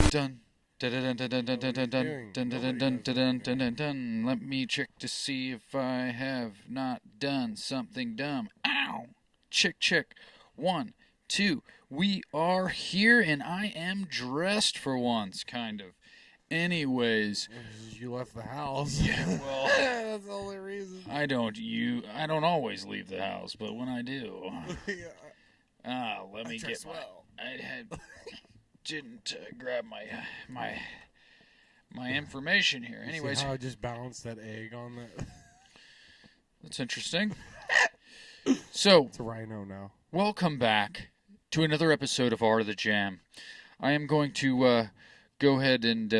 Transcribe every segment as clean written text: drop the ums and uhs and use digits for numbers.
Dun. Dun, dun, dun, dun, dun, dun, dun, dun, dun, dun, dun, dun, dun, dun, dun. Let me check to see if I have not done something dumb. Ow! Check, check. 1, 2. We are here, and I am dressed for once, kind of. Anyways, You left the house. yeah, well, That's the only reason. I don't always leave the house, but when I do, let me get didn't grab my information here. Anyways, see how I just balanced that egg on that. That's interesting. So, It's a rhino now. welcome back to another episode of Art of the Jam. I am going to go ahead and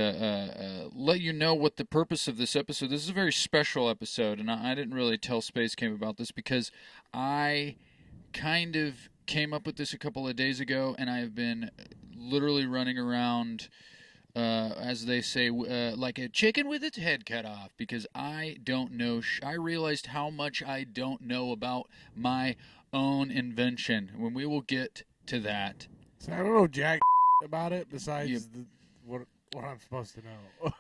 let you know what the purpose of this episode. This is a very special episode, and I didn't really tell Space Came about this because I kind of came up with this a couple of days ago, and I have been literally running around, as they say, like a chicken with its head cut off, because I don't know. I realized how much I don't know about my own invention. When we will get to that. So I don't know jack about it besides what I'm supposed to know.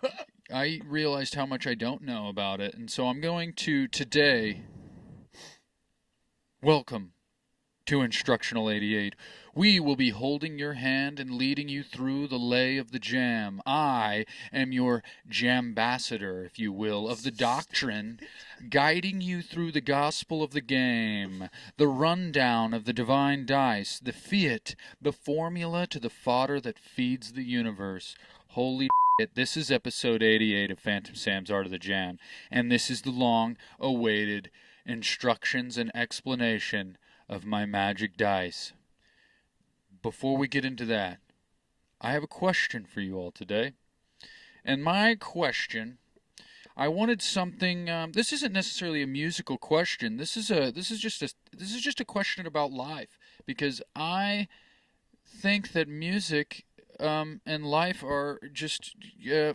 I realized how much I don't know about it, and so I'm going to today. Welcome to Instructional 88. We will be holding your hand and leading you through the lay of the jam. I am your jambassador, if you will, of the doctrine, guiding you through the gospel of the game, the rundown of the divine dice, the fiat, the formula to the fodder that feeds the universe. Holy shit, this is episode 88 of Phantom Sam's Art of the Jam, and this is the long-awaited instructions and explanation of my magic dice. Before we get into that, I have a question for you all today. And my question, I wanted something. This isn't necessarily a musical question. This is just a question about life, because I think that music and life are just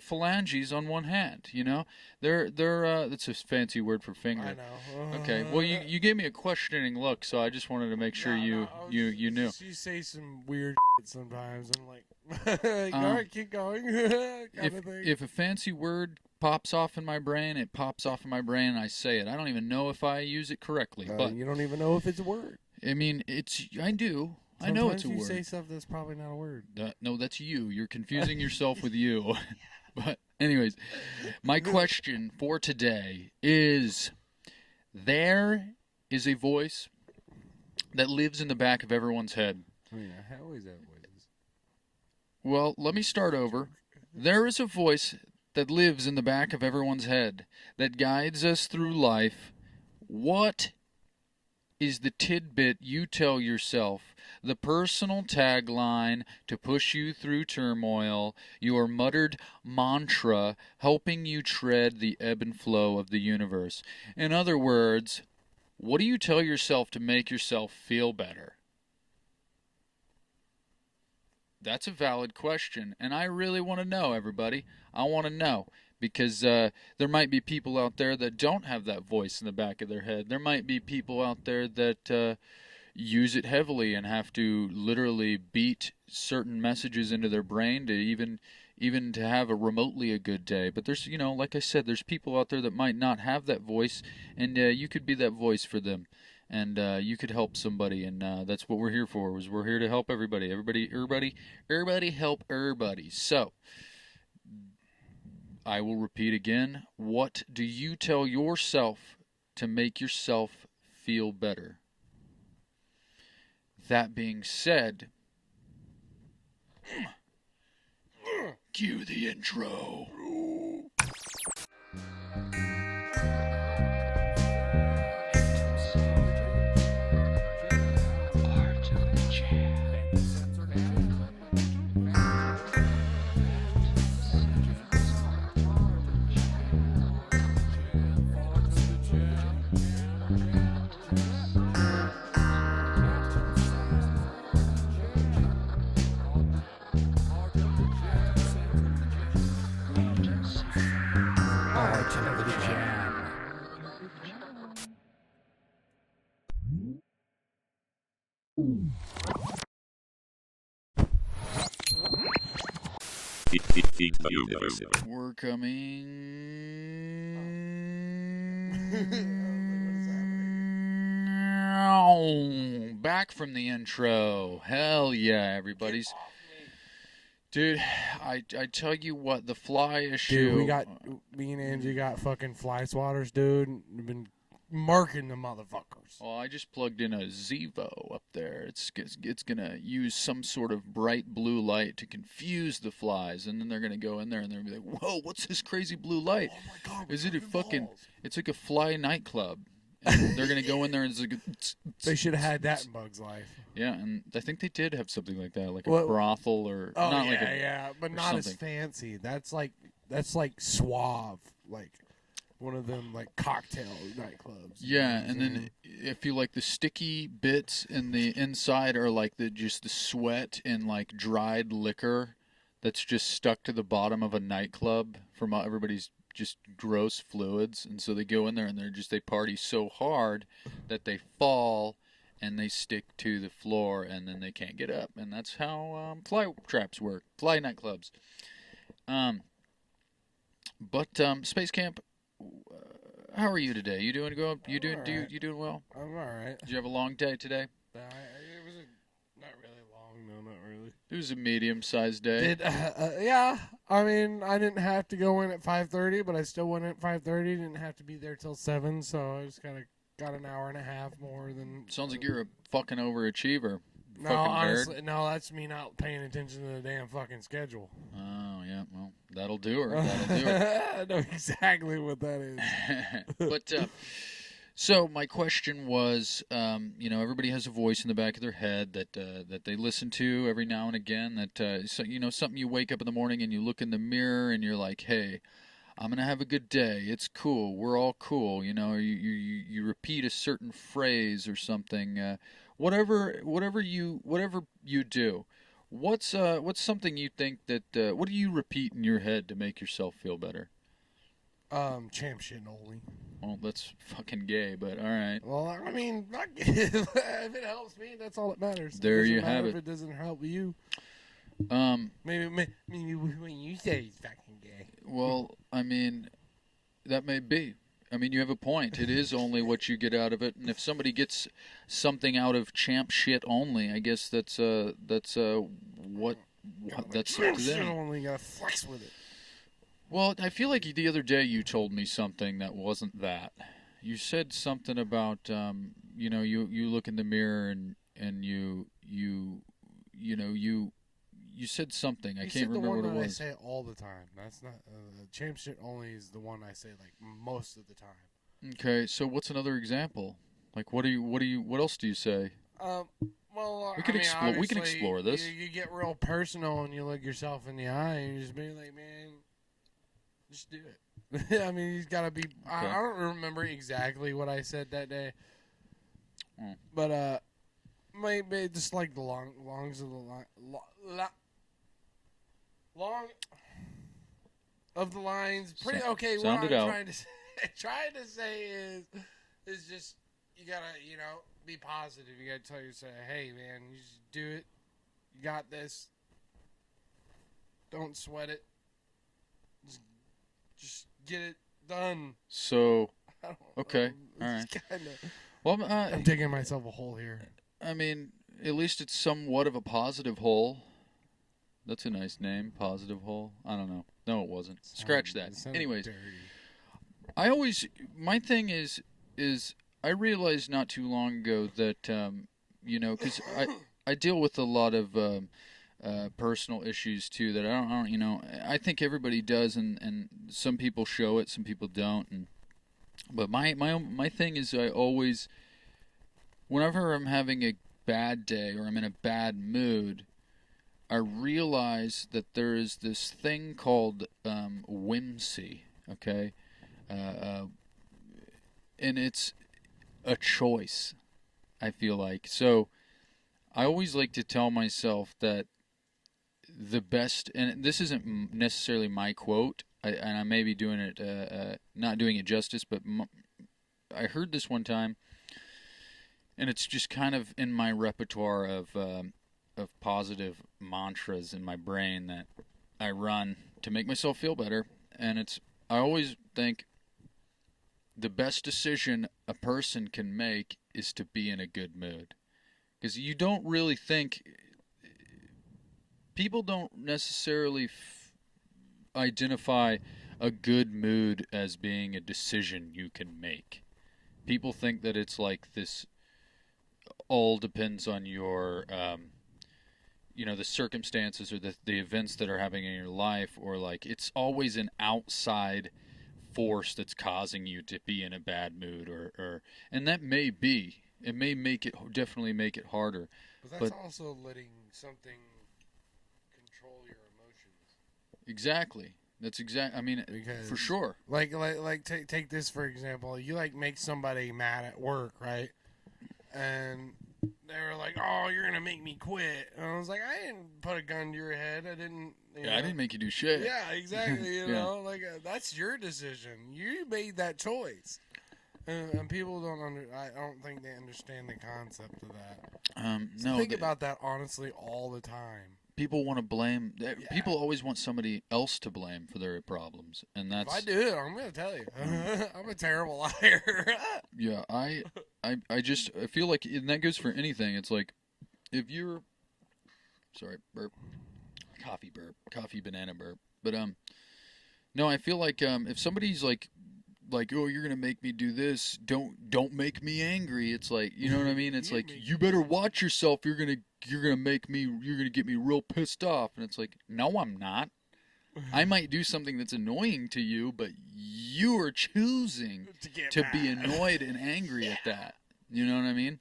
phalanges on one hand. You know, they're that's a fancy word for finger. I know. Okay. Well, you gave me a questioning look, so I just wanted to make sure you knew. You say some weird shit sometimes. I'm like, all right, keep going. kind of thing. If a fancy word pops off in my brain, it pops off in my brain, and I say it. I don't even know if I use it correctly, but you don't even know if it's a word. I mean, I do. I know it's a Sometimes word. you say stuff that's probably not a word. No, that's you. You're confusing yourself with you. But anyways, my question for today is: there is a voice that lives in the back of everyone's head. I mean, I always have voices. Well, let me start over. There is a voice that lives in the back of everyone's head that guides us through life. What is the tidbit you tell yourself, the personal tagline to push you through turmoil, your muttered mantra helping you tread the ebb and flow of the universe? In other words, what do you tell yourself to make yourself feel better? That's a valid question, and I really want to know, everybody. I want to know. Because there might be people out there that don't have that voice in the back of their head. There might be people out there that use it heavily and have to literally beat certain messages into their brain to even to have a remotely a good day. But there's, like I said, there's people out there that might not have that voice, and you could be that voice for them. And you could help somebody, and that's what we're here for. We're here to help everybody. Everybody help everybody. So I will repeat again. What do you tell yourself to make yourself feel better? That being said, cue the intro. Feed the universe. We're coming back from the intro. Hell yeah, everybody's. Dude, I tell you what, the fly issue. Dude, me and Angie got fucking fly swatters, dude. We've been marking the motherfuckers. Well, I just plugged in a Zevo up there. It's gonna use some sort of bright blue light to confuse the flies, and then they're gonna go in there and they're gonna be like, "Whoa, what's this crazy blue light? Oh my God, Is it a fucking? balls. It's like a fly nightclub." And they're gonna go in there and it's like, They should have had that in Bug's Life. yeah, and I think they did have something like that, like a Well, brothel or Oh not yeah, like a, yeah, but or not as something. fancy. That's like Suave, like one of them like cocktail nightclubs. Yeah, and then if you like the sticky bits in the inside are like the sweat and like dried liquor that's just stuck to the bottom of a nightclub from everybody's just gross fluids, and so they go in there and they party so hard that they fall and they stick to the floor and then they can't get up, and that's how fly traps work, fly nightclubs. But Space Camp, how are you today? You doing good? You doing right. you doing well? I'm all right. Did you have a long day today? It was not really long. No, not really. It was a medium-sized day. Yeah. I mean, I didn't have to go in at 5:30, but I still went at 5:30. Didn't have to be there till 7, so I just kind of got an hour and a half more than. Sounds like you're a fucking overachiever. No, fucking honestly, nerd. no. That's me not paying attention to the damn fucking schedule. Oh yeah, well that'll do her. That'll do her. I know exactly what that is. But so my question was, everybody has a voice in the back of their head that they listen to every now and again. That something you wake up in the morning and you look in the mirror and you're like, hey, I'm gonna have a good day. It's cool. We're all cool. You repeat a certain phrase or something. Whatever you do. What's something you think that what do you repeat in your head to make yourself feel better? Champ shit only. Well, that's fucking gay, but all right. Well, I mean, not if it helps me, that's all that matters. There you Doesn't matter have if it. it doesn't help you. Maybe when you say he's fucking gay. Well, I mean, that may be. I mean, you have a point. It is only what you get out of it, and if somebody gets something out of champ shit only, I guess that's what that's up Champ to shit them. only, gotta flex with it. Well, I feel like the other day you told me something that wasn't that. You said something about you look in the mirror and you said something. I can't remember what it was. I say all the time. That's not champ shit only is the one I say like most of the time. Okay, so what's another example? Like what else do you say? Well, We can explore this. You get real personal and you look yourself in the eye and you just be like, man, just do it. I mean, he's got to be. Okay. I don't remember exactly what I said that day, but maybe just like the longs of the long of the lines. Pretty okay. What I'm trying to say is just you gotta be positive. You gotta tell yourself, hey man, you just do it. You got this. Don't sweat it. Just get it done. So, okay, all right. Well, I'm digging myself a hole here. I mean, at least it's somewhat of a positive hole. That's a nice name, positive hole. I don't know. No, it wasn't. Scratch that. Anyways, dirty. My thing is I realized not too long ago that because I deal with a lot of personal issues too that I don't I think everybody does, and some people show it, some people don't, but my thing is I always, whenever I'm having a bad day or I'm in a bad mood, I realize that there is this thing called whimsy, okay, and it's a choice, I feel like. So I always like to tell myself that the best, and this isn't necessarily my quote, and I may be doing it, not doing it justice, but I heard this one time, and it's just kind of in my repertoire of positive mantras in my brain that I run to make myself feel better, and I always think the best decision a person can make is to be in a good mood. Because you don't really think, people don't necessarily identify a good mood as being a decision you can make. People think that it's like this all depends on your, the circumstances or the events that are happening in your life, or like it's always an outside force that's causing you to be in a bad mood, and that may be. It may definitely make it harder. But that's also letting something control your emotions. Exactly. That's exact. I mean, because, for sure. Like take this for example. You like make somebody mad at work, right? And they were like, "Oh, you're gonna make me quit." And I was like, "I didn't put a gun to your head. I didn't." I didn't make you do shit. Yeah, exactly. You know, like that's your decision. You made that choice. And people I don't think they understand the concept of that. No, think about that honestly all the time. People want to blame. People always want somebody else to blame for their problems, and that's. If I do it, I'm going to tell you, I'm a terrible liar. Yeah, I feel like, and that goes for anything. It's like, if you're, sorry, coffee banana burp, but no, I feel like if somebody's like, oh, you're gonna make me do this, don't make me angry. It's like, you know what I mean? It's like, you better watch yourself. You're gonna get me real pissed off. And it's like, no, I'm not. I might do something that's annoying to you, but you are choosing to be annoyed and angry at that. You know what I mean?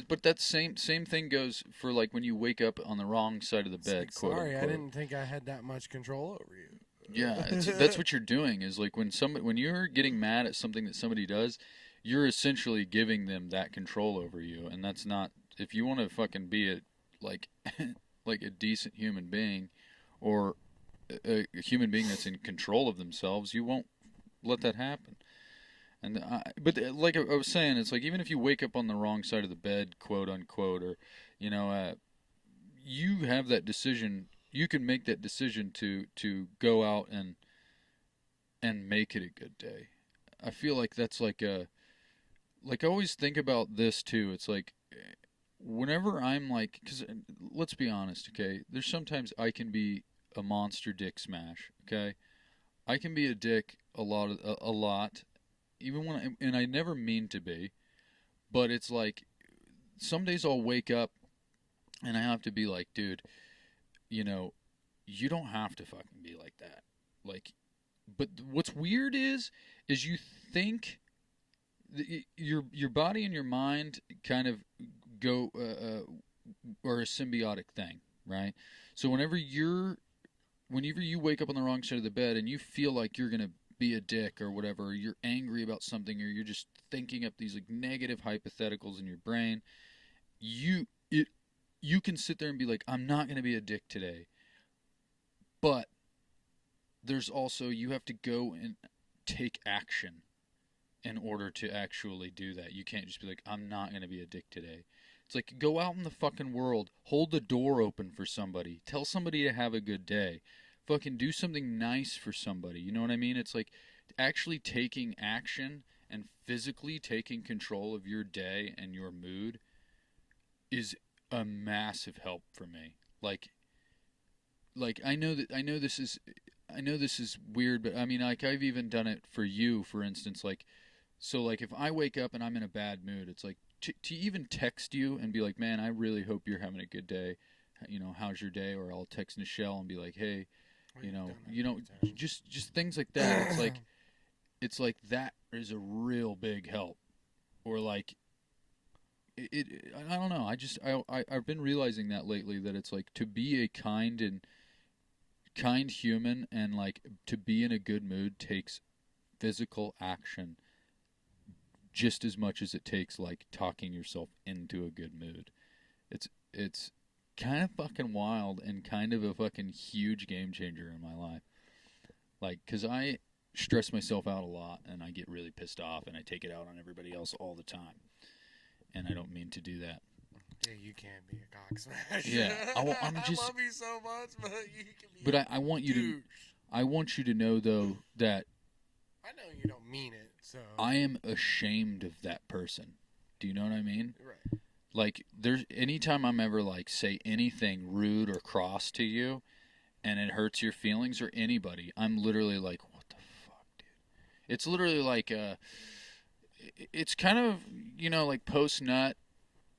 But that same thing goes for like when you wake up on the wrong side of the bed. Like, sorry, I didn't think I had that much control over you. Yeah, that's what you're doing. Is like when you're getting mad at something that somebody does, you're essentially giving them that control over you, and that's not. If you want to fucking be like a decent human being, or a human being that's in control of themselves, you won't let that happen. And but like I was saying, it's like even if you wake up on the wrong side of the bed, quote unquote, or you have that decision. You can make that decision to go out and make it a good day. I feel like that's like I always think about this too. It's like whenever I'm like, because let's be honest, okay? There's sometimes I can be a monster dick smash, okay? I can be a dick a lot, even when and I never mean to be, but it's like some days I'll wake up and I have to be like, dude, you don't have to fucking be like that. Like, but what's weird is you think your body and your mind kind of go are a symbiotic thing, right? So whenever you wake up on the wrong side of the bed and you feel like you're gonna be a dick or whatever, or you're angry about something, or you're just thinking up these like negative hypotheticals in your brain, you can sit there and be like, I'm not going to be a dick today. But there's also, you have to go and take action in order to actually do that. You can't just be like, I'm not going to be a dick today. It's like, go out in the fucking world, hold the door open for somebody, tell somebody to have a good day, fucking do something nice for somebody. You know what I mean? It's like actually taking action and physically taking control of your day and your mood is a massive help for me. Like I know this is weird, but I mean, like, I've even done it for you, for instance. Like, so like if I wake up and I'm in a bad mood, it's like to even text you and be like, man, I really hope you're having a good day. How's your day? Or I'll text Nichelle and be like, hey, just things like that. It's like that is a real big help. Or like, I don't know. I've been realizing that lately, that it's like to be a kind human and like to be in a good mood takes physical action just as much as it takes like talking yourself into a good mood. It's kind of fucking wild and kind of a fucking huge game changer in my life. Like, 'cause I stress myself out a lot and I get really pissed off and I take it out on everybody else all the time. And I don't mean to do that. Yeah, you can't be a cock smasher. Yeah, I love you so much, but you can be. But I want you to. I want you to know though that. I know you don't mean it, so. I am ashamed of that person. Do you know what I mean? Right. Like, there's anytime I'm ever like say anything rude or cross to you, and it hurts your feelings or anybody, I'm literally like, what the fuck, dude? It's literally like it's kind of, like post nut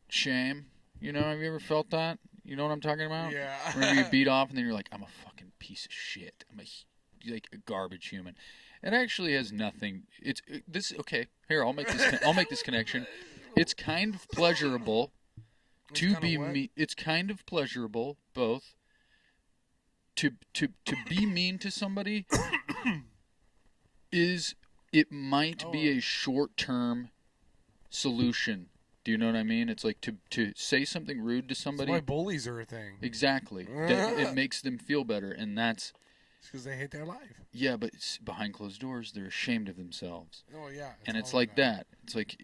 shame. Have you ever felt that? You know what I'm talking about? Yeah. Whenever you beat off and then you're like, I'm a fucking piece of shit. I'm a garbage human. It actually has nothing. Okay. Here, I'll make this connection. It's kind of pleasurable to be me. It's kind of pleasurable both to be mean to somebody. It might be a short-term solution. Do you know what I mean? It's like to say something rude to somebody. That's why bullies are a thing. Exactly. It makes them feel better, and that's because they hate their life. Yeah, but behind closed doors, they're ashamed of themselves. Oh yeah. And it's like that. It's like,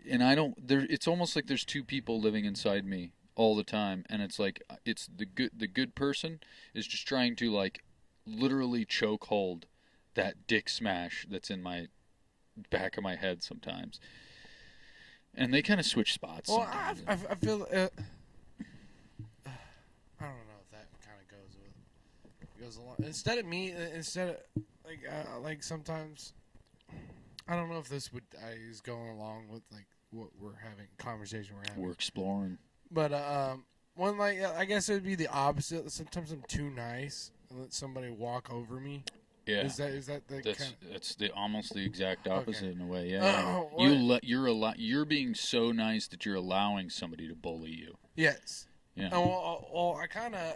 and I don't. It's almost like there's two people living inside me all the time, and it's like it's the good person is just trying to like literally choke hold that dick smash that's in my back of my head sometimes. And they kind of switch spots. Well, I feel. I don't know if that kind of goes along. Instead of like sometimes, I don't know if this is going along with like what conversation we're having. We're exploring. But one I guess it would be the opposite. Sometimes I'm too nice and let somebody walk over me. Yeah. Is that that's almost the exact opposite in a way. Yeah. You're being so nice that you're allowing somebody to bully you. Yes. Yeah. Well, I kind of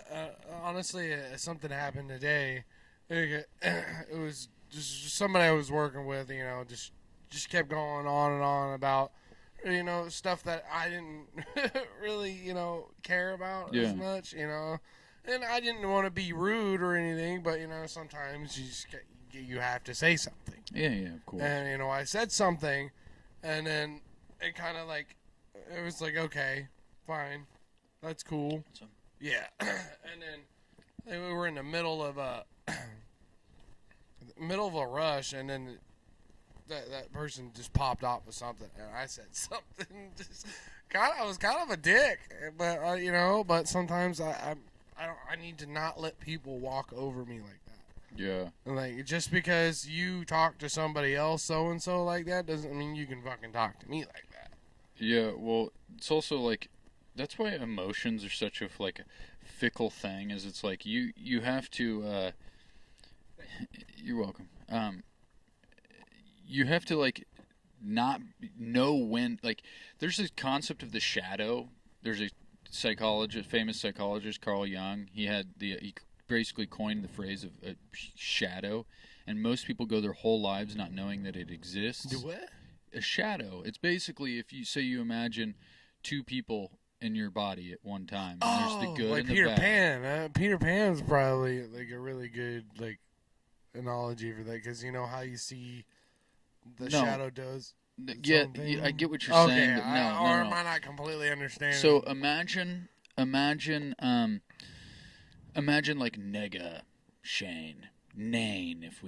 honestly something happened today. It was just somebody I was working with. Just kept going on and on about stuff that I didn't really care about as much. And I didn't want to be rude or anything, but sometimes you have to say something. Yeah, of course. And I said something, and then it kind of it was like, okay, fine, that's cool. Yeah, and then we were in the middle of a rush, and then that person just popped off with something, and I said something. I was kind of a dick, but but sometimes I need to not let people walk over me like that. Yeah. Like, just because you talk to somebody else so-and-so like that doesn't mean you can fucking talk to me like that. Yeah, well, it's also like, that's why emotions are such a fickle thing, is it's like you have to, you're welcome. You have to not know when, there's this concept of the shadow. There's a famous psychologist, Carl Jung. He basically coined the phrase of a shadow, and most people go their whole lives not knowing that it exists. Do what? A shadow. It's basically if you imagine two people in your body at one time. And there's the good and the Peter bad. Pan. Peter Pan's probably a really good analogy for that, because how you see the shadow does. Yeah, I get what you're saying, but no. Am I not completely understanding? So imagine like Nega, Shane, Nain. If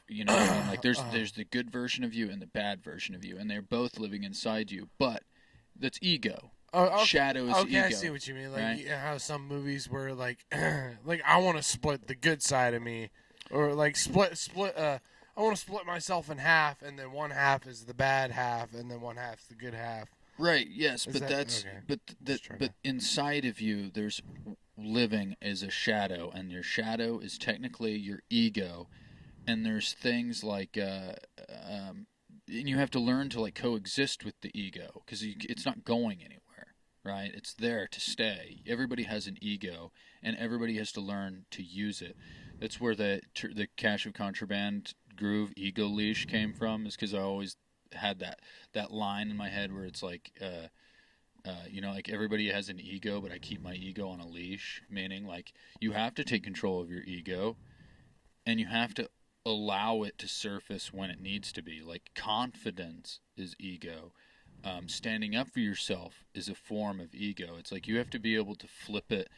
you know what I mean? There's the good version of you and the bad version of you, and they're both living inside you. But that's ego. Okay. Shadow is ego. I see what you mean. Right? How some movies where I want to split the good side of me, or split. I want to split myself in half, and then one half is the bad half, and then one half's the good half. Right. Yes, but inside of you, there's living as a shadow, and your shadow is technically your ego, and there's things and you have to learn to coexist with the ego, because it's not going anywhere, right? It's there to stay. Everybody has an ego, and everybody has to learn to use it. That's where the Cache of Contraband groove ego leash came from, is because I always had that line in my head where it's everybody has an ego, but I keep my ego on a leash, meaning you have to take control of your ego, and you have to allow it to surface when it needs to be. Confidence is ego, standing up for yourself is a form of ego. It's like you have to be able to flip it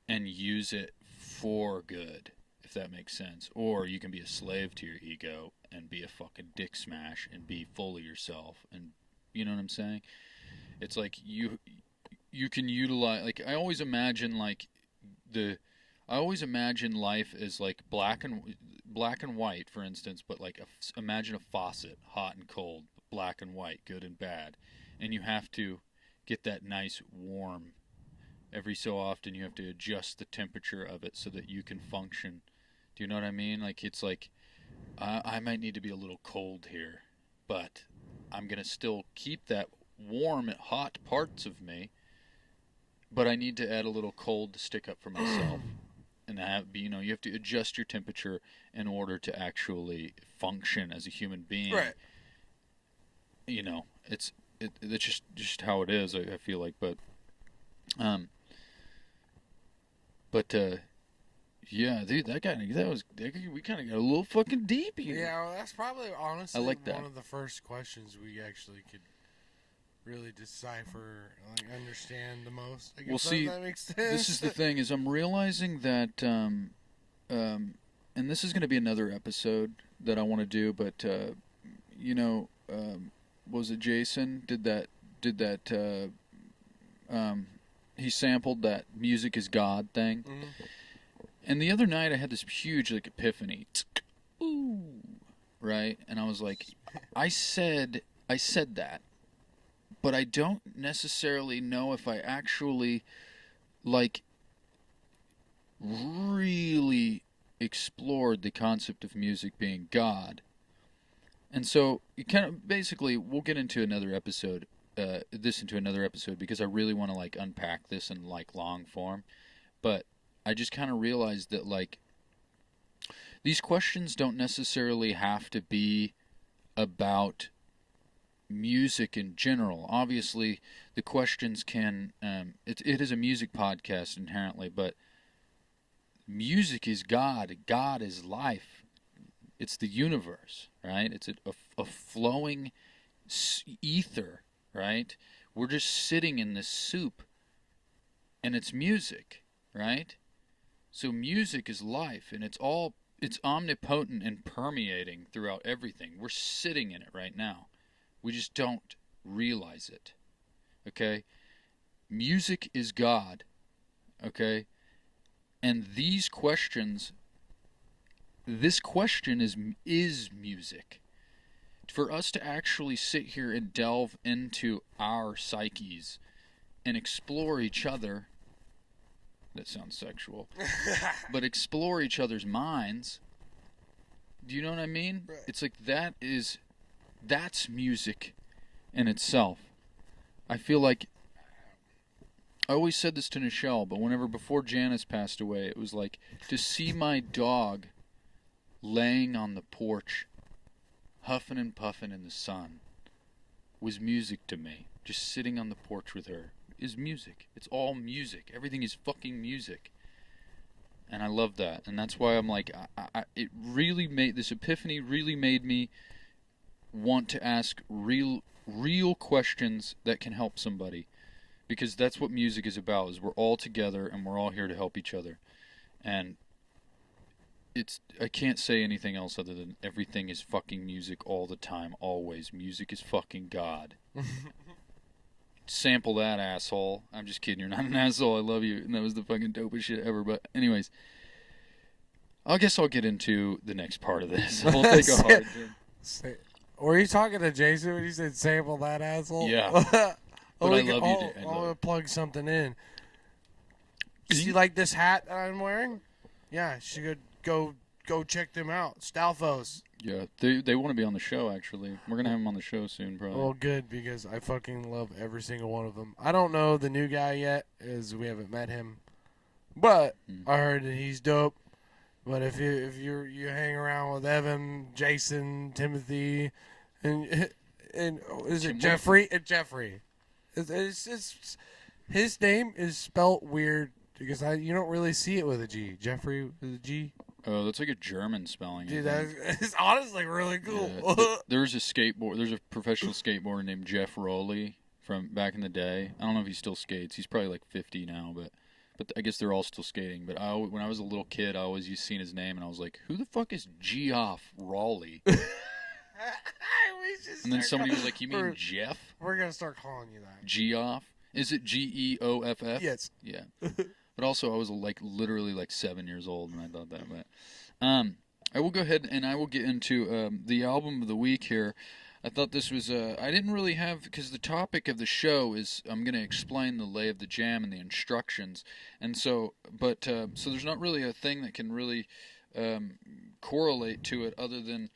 and use it for good, if that makes sense. Or you can be a slave to your ego and be a fucking dick smash and be full of yourself. And you know what I'm saying? It's like you can utilize, like, I always imagine life as like black and white, for instance, but like imagine a faucet, hot and cold, black and white, good and bad, and you have to get that nice warm. Every so often you have to adjust the temperature of it so that you can function. Do you know what I mean? Like, it's like I might need to be a little cold here, but I'm gonna still keep that warm and hot parts of me, but I need to add a little cold to stick up for myself. And you have to adjust your temperature in order to actually function as a human being. Right. It's just how it is. I feel like, yeah, dude, we kind of got a little fucking deep here. Yeah, well, that's probably honestly I like that. One of the first questions we actually could really decipher, like, understand the most. I guess that makes sense. This is the thing, is I'm realizing that, and this is going to be another episode that I want to do, but, was it Jason did that, he sampled that music is God thing. Mm-hmm. And the other night I had this huge, like, epiphany. Ooh, right? And I was like, I said that, but I don't necessarily know if I actually, like, really explored the concept of music being God. And so, you kind of, basically, we'll get into another episode, because I really want to, like, unpack this in, like, long form. But I just kind of realized that, like, these questions don't necessarily have to be about music in general. Obviously, the questions can, it is a music podcast inherently, but music is God. God is life. It's the universe, right? It's a flowing ether, right? We're just sitting in this soup, and it's music, right? So music is life, and it's omnipotent and permeating throughout everything. We're sitting in it right now. We just don't realize it, okay? Music is God, okay? And this question is music. For us to actually sit here and delve into our psyches and explore each other, that sounds sexual, but explore each other's minds, do you know what I mean? Right. It's like that's music in itself. I feel like, I always said this to Nichelle, but before Janice passed away, it was like, to see my dog laying on the porch, huffing and puffing in the sun, was music to me. Just sitting on the porch with her is music. It's all music. Everything is fucking music. And I love that. And that's why I'm like, it really made, this epiphany really made me want to ask real questions that can help somebody. Because that's what music is about, is we're all together and we're all here to help each other. And I can't say anything else other than everything is fucking music all the time, always. Music is fucking God. Sample that, asshole. I'm just kidding, you're not an asshole, I love you, and that was the fucking dopest shit ever. But anyways, I guess I'll get into the next part of this. We'll take a hard turn. Were you talking to Jason when you said sample that, asshole? Yeah. But I love you, Dan. I'm going to plug something in. See, like this hat that I'm wearing? Yeah, you should go check them out. Stalfos. Yeah, they want to be on the show, actually. We're going to have them on the show soon, probably. Well, good, because I fucking love every single one of them. I don't know the new guy yet, as we haven't met him. But I heard that he's dope. But if you hang around with Evan, Jason, Timothy, and is it Jeffrey? Jeffrey. It's his name is spelt weird because you don't really see it with a G. Jeffrey with a G. Oh, that's like a German spelling. Dude, it's honestly really cool. Yeah. There's a professional skateboarder named Jeff Rowley from back in the day. I don't know if he still skates. He's probably like 50 now, but I guess they're all still skating. But when I was a little kid, I always used seeing his name, and I was like, who the fuck is Geoff Rowley? And then somebody was like, you mean Jeff? We're going to start calling you that. Geoff? Is it Geoff? Yes. Yeah. But also, I was like literally like 7 years old when I thought that. But I will go ahead and I will get into the album of the week here. I thought this was I didn't really have, because the topic of the show is I'm going to explain the lay of the jam and the instructions, and so so there's not really a thing that can really correlate to it other than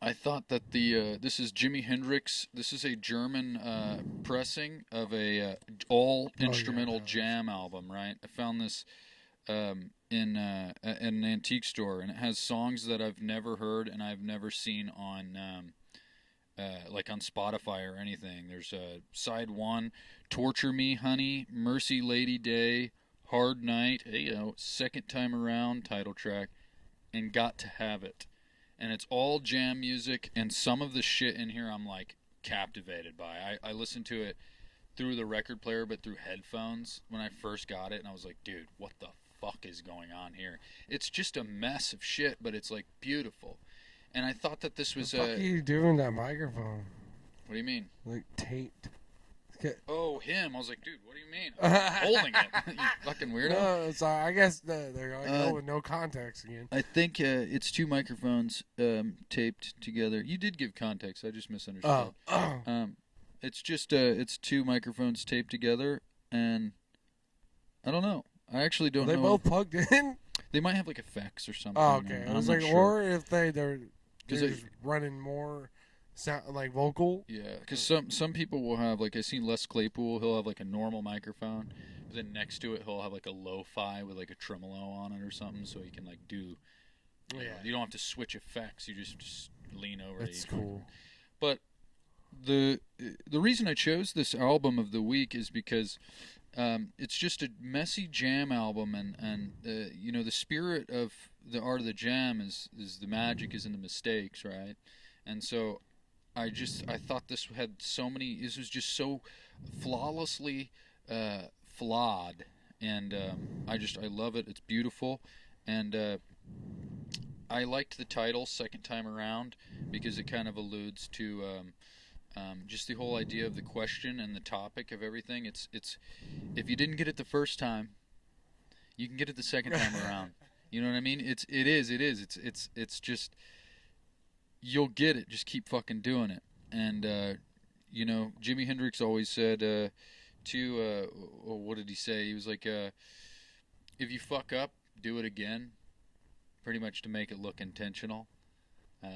I thought that this is Jimi Hendrix. This is a German pressing of a all instrumental jam album. Right, I found this in an antique store, and it has songs that I've never heard and I've never seen on like on Spotify or anything. There's side 1, "Torture Me, Honey," "Mercy Lady Day," "Hard Night," "Second Time Around" title track, and "Got to Have It." And it's all jam music, and some of the shit in here I'm like captivated by. I listened to it through the record player, but through headphones when I first got it, and I was like, dude, what the fuck is going on here? It's just a mess of shit, but it's like beautiful. And I thought that this was what the fuck are you doing that microphone? What do you mean? Like taped. Oh, him. I was like, dude, what do you mean? I'm holding it. You fucking weirdo. No, sorry. I guess they're going with no context again. I think it's 2 microphones taped together. You did give context. I just misunderstood. It's just it's 2 microphones taped together, and I don't know. I actually don't know. They both plugged in? They might have like effects or something. Oh, okay. I was like, sure. Or if they're just running more sound, like vocal. Yeah, because some people will have, like, I've seen Les Claypool, he'll have like a normal microphone, but then next to it he'll have like a lo-fi with like a tremolo on it or something, so he can like do, you don't have to switch effects, you just lean over. That's cool. But the reason I chose this album of the week is because it's just a messy jam album, and the spirit of the art of the jam is the magic is in the mistakes, right? And so I thought this was just so flawlessly flawed, and I love it. It's beautiful, and I liked the title "Second Time Around" because it kind of alludes to just the whole idea of the question and the topic of everything. It's if you didn't get it the first time, you can get it the second time around. You know what I mean? It's just, you'll get it. Just keep fucking doing it. And Jimi Hendrix always said what did he say? He was like, if you fuck up, do it again. Pretty much to make it look intentional.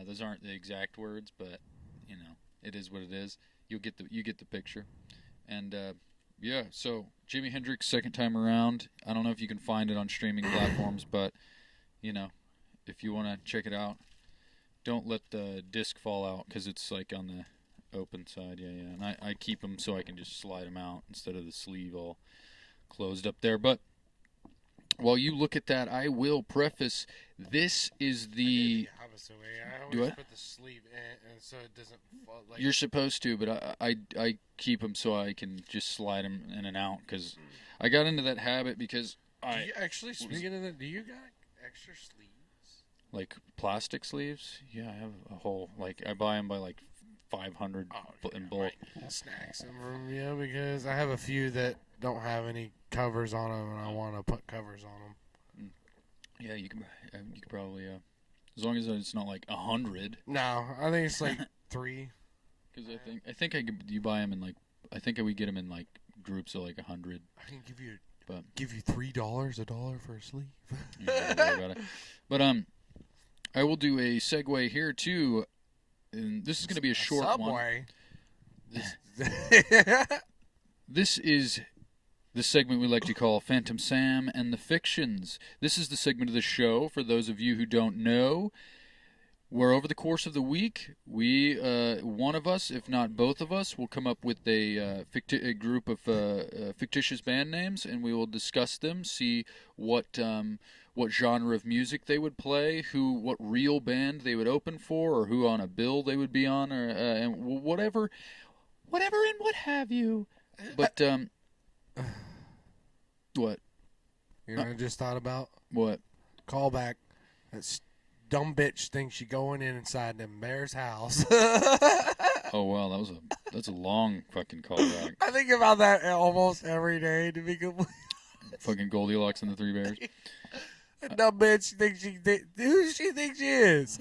Those aren't the exact words, but it is what it is. You get the picture. And so Jimi Hendrix, Second Time Around. I don't know if you can find it on streaming platforms, but if you want to check it out, don't let the disc fall out, because it's like on the open side. Yeah. And I keep them so I can just slide them out instead of the sleeve all closed up there. But while you look at that, I will preface, this is the... I always put the sleeve in, and so it doesn't fall. Like... You're supposed to, but I keep them so I can just slide them in and out, because I got into that habit because do you actually, speaking of that, do you got extra sleeves? Like plastic sleeves? Yeah, I have a whole, like, I buy them by like 500 in bulk. Right. Snacks them from, because I have a few that don't have any covers on them, and I want to put covers on them. Yeah, you can probably, as long as it's not like 100. No, I think it's like 3. Because I think you buy them in like, I think we get them in like groups of like 100. I can give you $3, $1 for a sleeve. Don't worry about it. But I will do a segue here too, and this is going to be a short Subway. one. This is the segment we like to call Phantom Sam and the Fictions. This is the segment of the show, for those of you who don't know, where over the course of the week, we, one of us, if not both of us, will come up with a group of fictitious band names, and we will discuss them, see what what genre of music they would play, what real band they would open for, or who on a bill they would be on, or and whatever and what have you. But what? You know, I just thought about What? Callback. That dumb bitch thinks she going inside them bear's house. Oh wow, that's a long fucking callback. I think about that almost every day, to be completely. Fucking Goldilocks and the Three Bears. That dumb bitch thinks who does she think she is?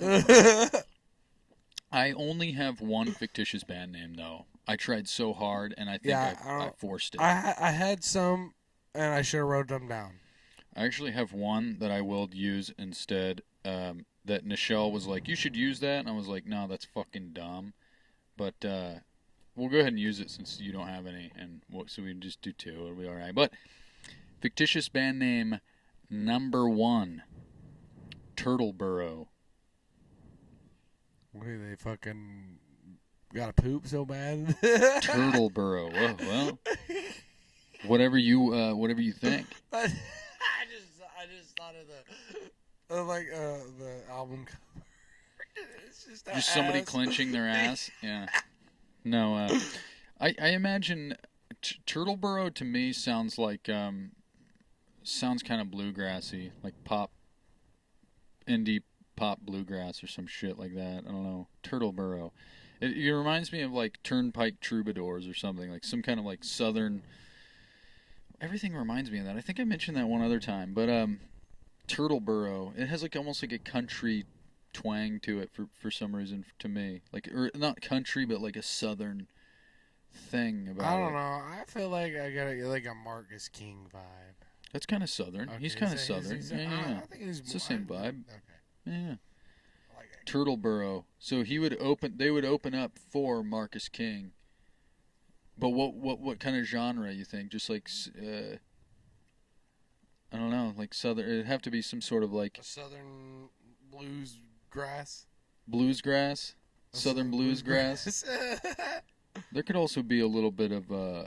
I only have one fictitious band name though. I tried so hard, and I think I forced it. I had some, and I should have wrote them down. I actually have one that I will use instead. That Nichelle was like, "You should use that," and I was like, "No, that's fucking dumb." But we'll go ahead and use it since you don't have any, and so we can just do two. It'll be all right. But fictitious band name number 1, Turtleboro. What are they fucking got to poop so bad? Turtleboro. Well, whatever you think. I just thought of the album cover. It's just somebody clenching their ass. Yeah. No. I imagine Turtleboro to me sounds like sounds kind of bluegrassy, like indie pop bluegrass or some shit like that. I don't know. Turtleboro. It reminds me of like Turnpike Troubadours or something, like some kind of like southern. Everything reminds me of that. I think I mentioned that one other time, but Turtleboro. It has like almost like a country twang to it for some reason to me, like, or not country, but like a southern thing about it. I don't know. I feel like I got like a Marcus King vibe. That's kind of southern. Okay, he's kind of southern. Yeah. I think it's the same vibe. Okay. Yeah. Like Turtleboro. So they would open up for Marcus King. But what kind of genre you think? Just like I don't know, like southern. It'd have to be some sort of like a southern bluesgrass. Bluesgrass. Southern bluesgrass. There could also be a little bit of I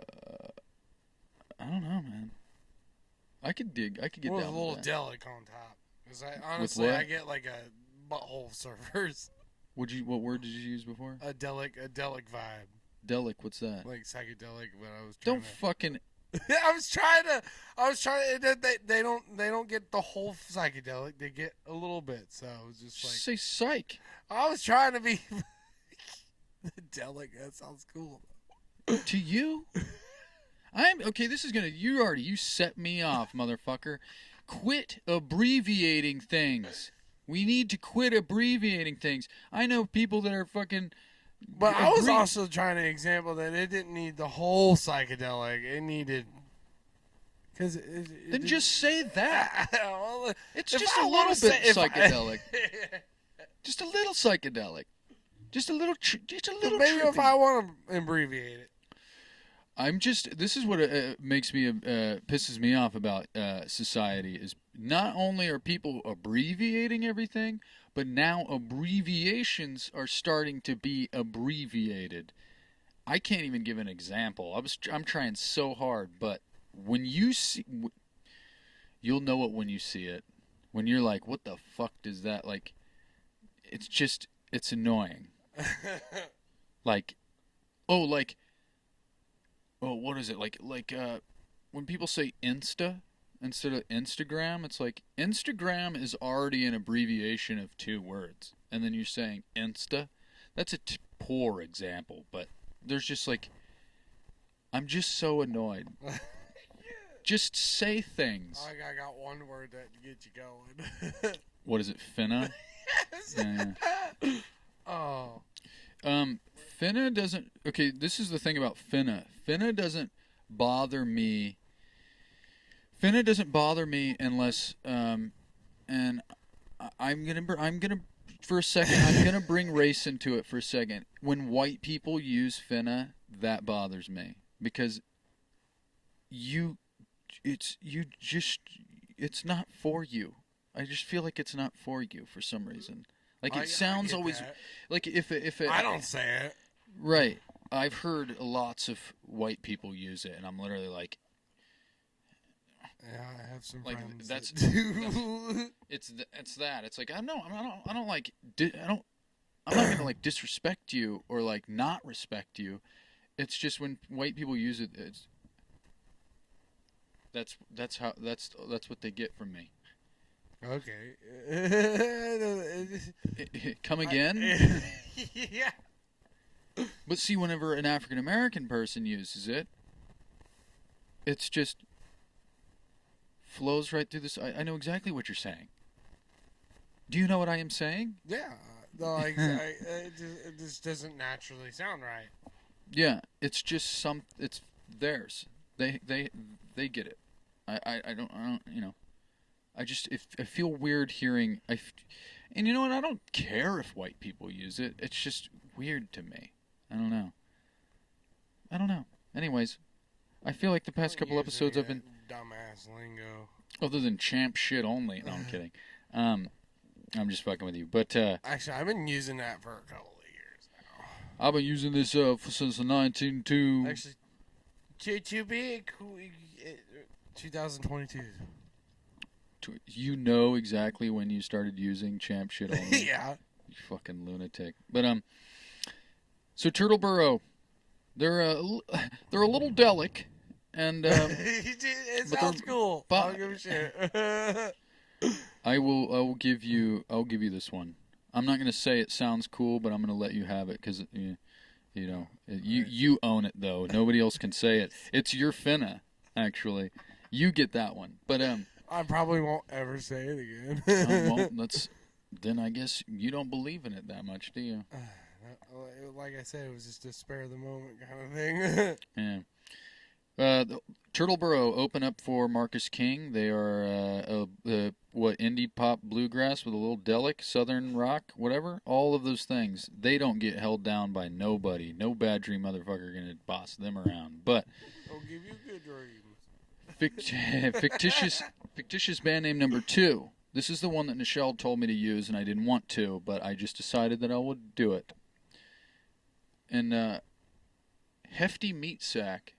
don't know, man. I could get down with a little that. delic on top. Because I get like a butthole surfers. What word did you use before? A delic vibe. Delic, what's that? Like psychedelic, but I was trying fucking. I was trying to. They don't get the whole psychedelic. They get a little bit. So it was just like say psych. I was trying to be the delic. That sounds cool. To you? I'm okay. This is gonna. You set me off, motherfucker. Quit abbreviating things. We need to quit abbreviating things. I know people that are fucking. But I was also trying to example that it didn't need the whole psychedelic. It needed. Then just say that. Well, it's just a little bit psychedelic. Just a little psychedelic. Just a little. Maybe if I want to abbreviate it. This is what makes me, pisses me off about society is not only are people abbreviating everything, but now abbreviations are starting to be abbreviated. I can't even give an example. I'm trying so hard, but when you see, you'll know it when you see it. When you're like, what the fuck does that, like, it's annoying. What is it? Like when people say Insta instead of Instagram, it's like Instagram is already an abbreviation of 2 words. And then you're saying Insta. That's a poor example, but there's just like, I'm just so annoyed. Just say things. I got one word that gets you going. What is it, finna? Yes. Yeah. Oh. Finna doesn't. Okay, this is the thing about finna. Finna doesn't bother me. Finna doesn't bother me unless, and I'm gonna for a second. I'm gonna bring race into it for a second. When white people use finna, that bothers me because it's not for you. I just feel like it's not for you for some reason. Like it sounds always that. Like if it I don't say it. Right. I've heard lots of white people use it, and I'm literally like, Yeah, I have some like friends that's, that do. it's that. It's like I don't like I'm not gonna like disrespect you or like not respect you. It's just when white people use it, that's what they get from me. Okay. Come again? Yeah. But see, whenever an African American person uses it, it's just flows right through this. I know exactly what you're saying. Do you know what I am saying? Yeah. No, it just doesn't naturally sound right. Yeah, it's just it's theirs. They get it. I don't I feel weird hearing and you know what? I don't care if white people use it. It's just weird to me. I don't know. Anyways, I feel like the past couple episodes I've been dumbass lingo. Other than champ shit only. No, I'm kidding. I'm just fucking with you. But actually, I've been using that for a couple of years now. I've been using this since the 1992. Actually, too big. 2022. You know exactly when you started using champ shit only. Yeah. You fucking lunatic. But so Turtleboro, they're a little delic, and it sounds cool. I'll give a shit. I will give you this one. I'm not gonna say it sounds cool, but I'm gonna let you have it because you own it though. Nobody else can say it. It's your finna, actually. You get that one, but I probably won't ever say it again. Then I guess you don't believe in it that much, do you? Like I said, it was just a spare of the moment kind of thing. Yeah. Turtleboro open up for Marcus King. They are indie pop bluegrass with a little delic, southern rock, whatever. All of those things. They don't get held down by nobody. No bad dream motherfucker gonna boss them around. But I'll give you good dreams. Fictitious band name number 2. This is the one that Nichelle told me to use, and I didn't want to, but I just decided that I would do it. And Hefty Meat Sack.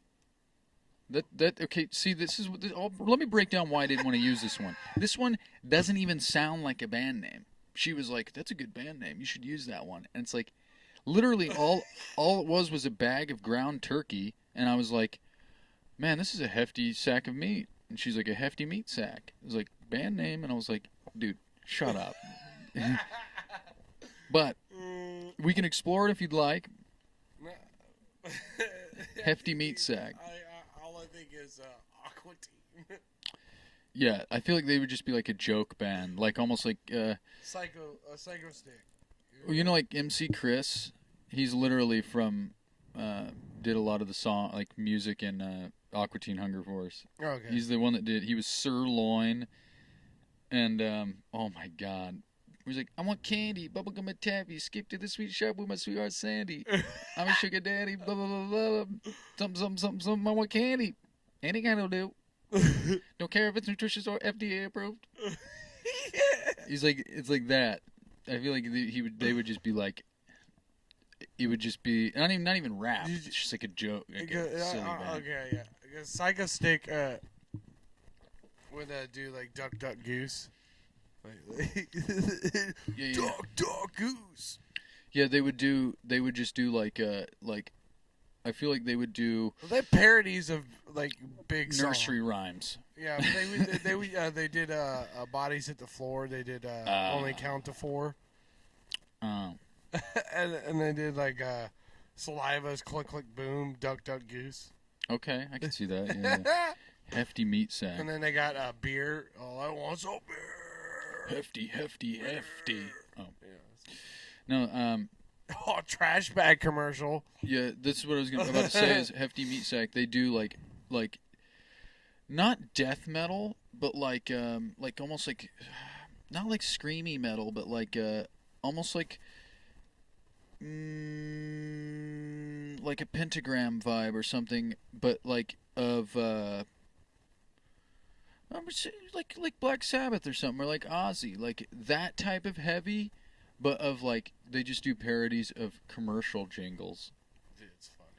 Okay, see, let me break down why I didn't want to use this one. This one doesn't even sound like a band name. She was like, that's a good band name. You should use that one. And it's like, literally all it was a bag of ground turkey, and I was like, man, this is a hefty sack of meat. And she's like, a hefty meat sack. It was like, band name, and I was like, dude, shut up. But we can explore it if you'd like. Hefty meat sack. All I think is Aqua Teen. Yeah, I feel like they would just be like a joke band, like almost like Psycho Stick. Well, you know, like MC Chris. He's literally from did a lot of the song, like music in Aqua Teen Hunger Force. Okay. He's the one that did. He was Sirloin, and oh my god. He was like, I want candy, bubblegum and taffy, skip to the sweet shop with my sweetheart Sandy. I'm a sugar daddy, blah, blah, blah, blah, something, I want candy. Any kind will do. Don't care if it's nutritious or FDA approved. He's like, it's like that. I feel like they would just be like, it would just be, not even rap, it's just like a joke. Like a silly band. Okay, yeah. Psycho Stick would do like Duck, Duck, Goose. Yeah. Duck, Goose. Yeah, they would just do like I feel like they would do. Well, they parodies of like big nursery rhymes. Yeah, they did Bodies Hit the Floor. They did Only Count to Four. And they did like Saliva's Click Click Boom, Duck Duck Goose. Okay, I can see that. Yeah. Hefty meat sack. And then they got beer. All I want's a beer. Hefty. Oh. Yeah. No, trash bag commercial. Yeah, this is what I was about to say is Hefty Meat Sack. They do like not death metal, but like almost like not like screamy metal, but like almost like a pentagram vibe or something, but like of like Black Sabbath or something, or like Ozzy, like that type of heavy, but of like they just do parodies of commercial jingles. Dude, it's funny.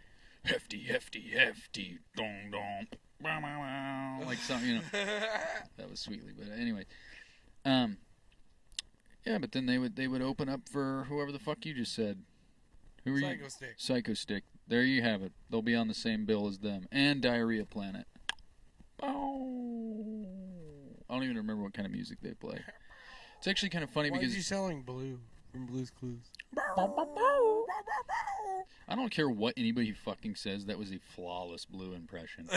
Hefty, dong dong. like something, you know. That was Sweetly, but anyway. Yeah, but then they would open up for whoever the fuck you just said. Who are you? Psycho Stick. Psycho Stick. There you have it. They'll be on the same bill as them. And Diarrhea Planet. Oh. I don't even remember what kind of music they play. It's actually kind of funny because... Why is you selling Blue from Blue's Clues? I don't care what anybody fucking says. That was a flawless Blue impression.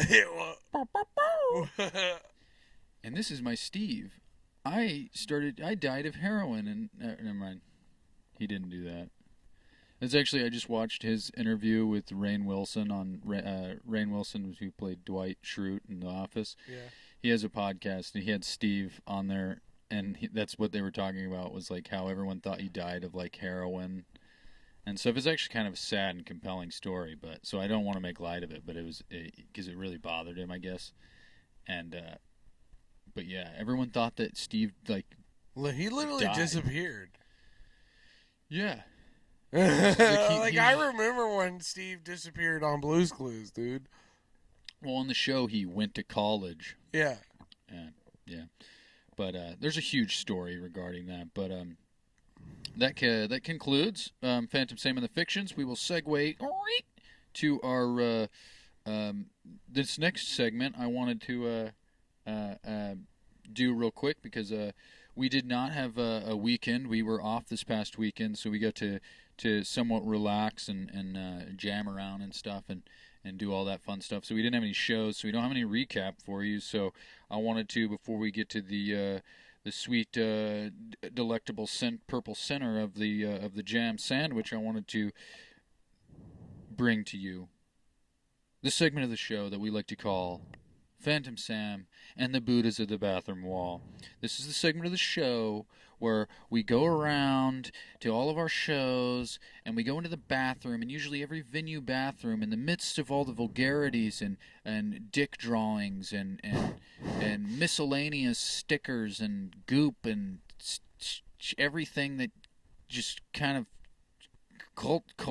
And this is my Steve. I died of heroin and... never mind. He didn't do that. It's actually, I just watched his interview with Rainn Wilson on... Rainn Wilson, who played Dwight Schrute in The Office. Yeah. He has a podcast, and he had Steve on there, and that's what they were talking about, was like how everyone thought he died of like heroin and stuff. It's actually kind of a sad and compelling story, but so I don't want to make light of it, but it was because it really bothered him, I guess. And but yeah, everyone thought that Steve he literally disappeared. Yeah. I remember when Steve disappeared on Blue's Clues, dude. Well, on the show, he went to college. Yeah. Yeah. But there's a huge story regarding that. But that concludes Phantom Sam and the Fictions. We will segue to our this next segment. I wanted to do real quick because we did not have a weekend. We were off this past weekend, so we got to somewhat relax and jam around and stuff and do all that fun stuff. So we didn't have any shows, so we don't have any recap for you. So I wanted to, before we get to the sweet, delectable purple center of the jam sandwich, I wanted to bring to you the segment of the show that we like to call Phantom Sam and the Buddhas of the Bathroom Wall. This is the segment of the show where we go around to all of our shows and we go into the bathroom, and usually every venue bathroom, in the midst of all the vulgarities and dick drawings and miscellaneous stickers and goop and everything that just kind of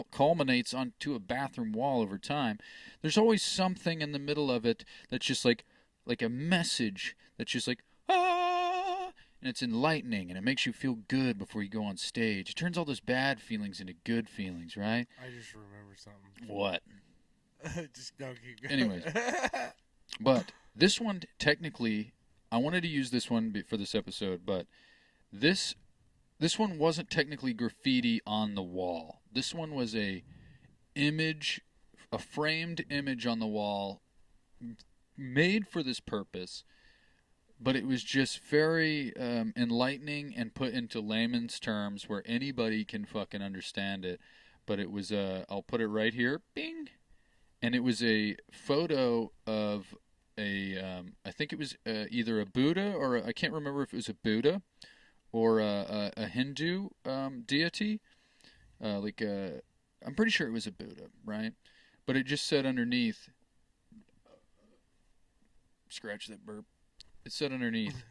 culminates onto a bathroom wall over time, there's always something in the middle of it that's just like a message that's just like, ah, and it's enlightening, and it makes you feel good before you go on stage. It turns all those bad feelings into good feelings, right? I just remember something. What? Just don't keep going. Anyways, but this one, technically, I wanted to use this one for this episode, but this one wasn't technically graffiti on the wall. This one was a framed image on the wall made for this purpose, but it was just very enlightening and put into layman's terms where anybody can fucking understand it. But it was I'll put it right here, bing, and it was a photo of I think it was either a Buddha or I can't remember if it was a Buddha or a Hindu deity. I'm pretty sure it was a Buddha, right? But it just said underneath, scratch that burp. It said underneath,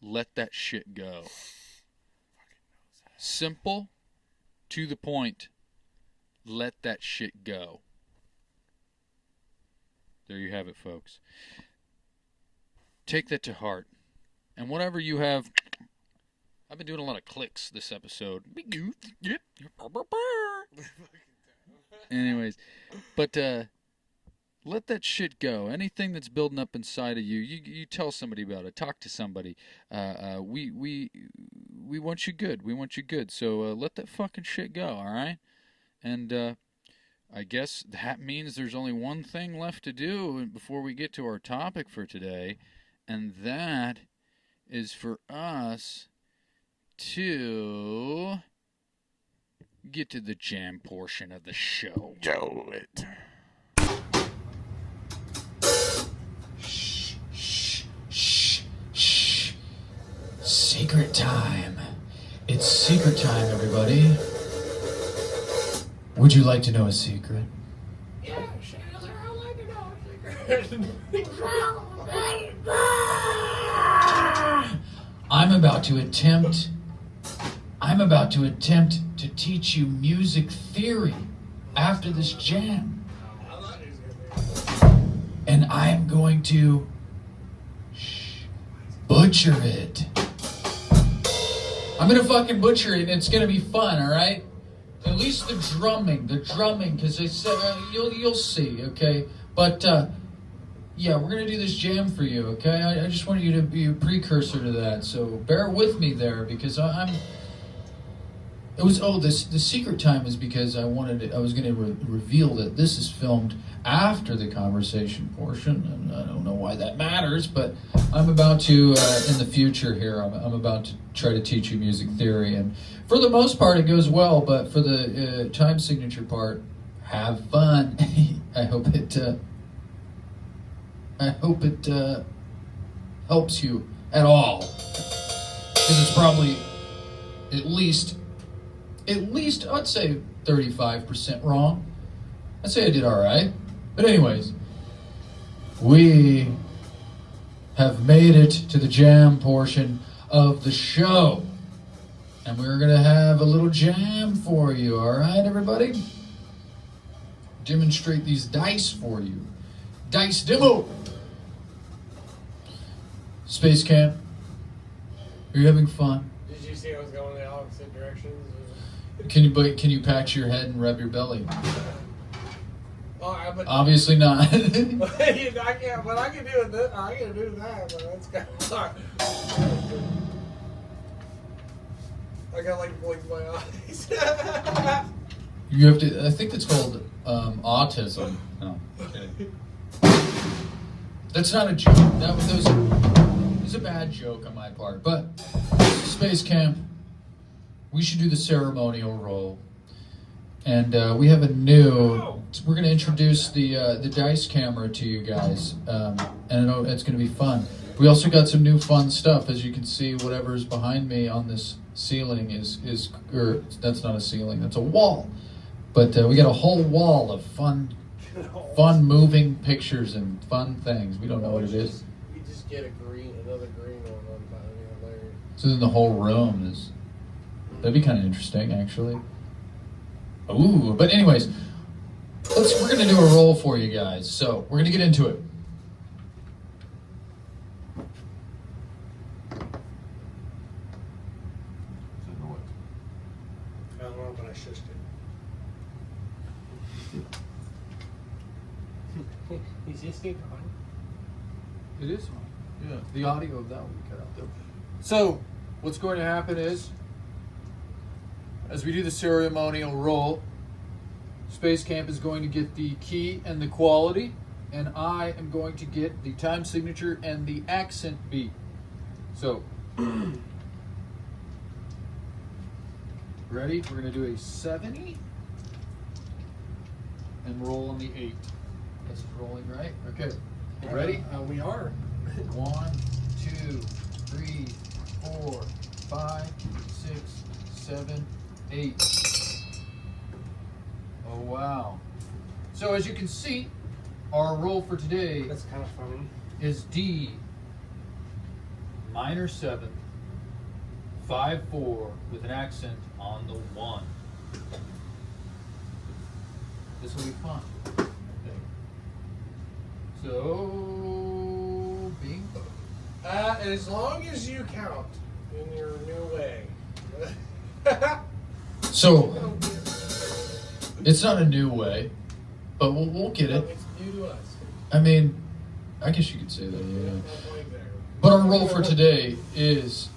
let that shit go. Simple, to the point, let that shit go. There you have it, folks. Take that to heart. And whatever you have, I've been doing a lot of clicks this episode. Anyways, but let that shit go. Anything that's building up inside of you, you tell somebody about it. Talk to somebody. We want you good. We want you good. So let that fucking shit go. All right. And I guess that means there's only one thing left to do before we get to our topic for today, and that is for us to get to the jam portion of the show. Do it. Shh, shh, shh, shh. Secret time. It's secret time, everybody. Would you like to know a secret? Yeah, Shazer, I'd like to know a secret. I'm about to attempt to teach you music theory after this jam. And I am going to butcher it. I'm going to fucking butcher it, and it's going to be fun, all right? At least the drumming, because they said, you'll see, okay? But, yeah, we're going to do this jam for you, okay? I just want you to be a precursor to that, so bear with me there, because the secret time is because I was going to reveal that this is filmed after the conversation portion, and I don't know why that matters, but I'm about to, in the future here, I'm about to try to teach you music theory, and for the most part it goes well, but for the time signature part, have fun. I hope it helps you at all, because it's probably at least I'd say 35% wrong. I'd say I did all right. But anyways, we have made it to the jam portion of the show. And we're going to have a little jam for you, all right, everybody? Demonstrate these dice for you. Dice demo. Space Camp, are you having fun? Did you see I was going in the opposite directions? Can you pat your head and rub your belly? Oh, obviously not. I can't, but I can do it. I can do that, but that's kind of hard. I got like blink my eyes. You have to. I think that's called autism. No, okay. That's not a joke. That was a bad joke on my part. But Space Camp, we should do the ceremonial roll. And we have a new. We're going to introduce the dice camera to you guys, and it's going to be fun. We also got some new fun stuff. As you can see, whatever's behind me on this ceiling is that's not a ceiling. That's a wall. But we got a whole wall of fun moving pictures and fun things. We don't know what it is. We just get another green one on there. So then the whole room is. That'd be kind of interesting, actually. Ooh, but anyways, we're gonna do a roll for you guys. So we're gonna get into it. I don't know, but I shushed it. Is this thing on? It is on. Yeah, the audio of that will be cut out though. So what's going to happen is, as we do the ceremonial roll, Space Camp is going to get the key and the quality, and I am going to get the time signature and the accent beat. So, ready? We're going to do a 70 and roll on the 8. This is rolling, right? Okay. Ready? We are. 1, 2, 3, 4, 5, 6, 7, 8. Oh, wow. So as you can see, our roll for today That's kind of funny. is D minor 7, 5/4 with an accent on the 1. This will be fun. Okay. So, bingo. As long as you count in your new way. So, it's not a new way, but we'll get it. It's new to us. I mean, I guess you could say that, yeah. But our roll for today is...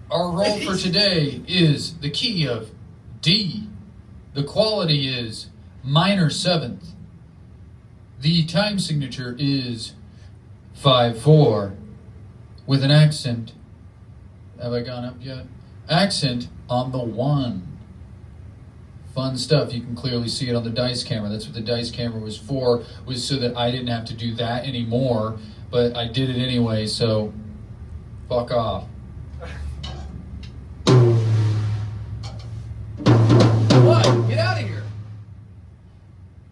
Our roll for today is the key of D. The quality is minor 7th. The time signature is 5/4 with an accent. Have I gone up yet? Accent on the 1. Fun stuff. You can clearly see it on the dice camera. That's what the dice camera was for, was so that I didn't have to do that anymore, but I did it anyway, so fuck off. What? Get out of here.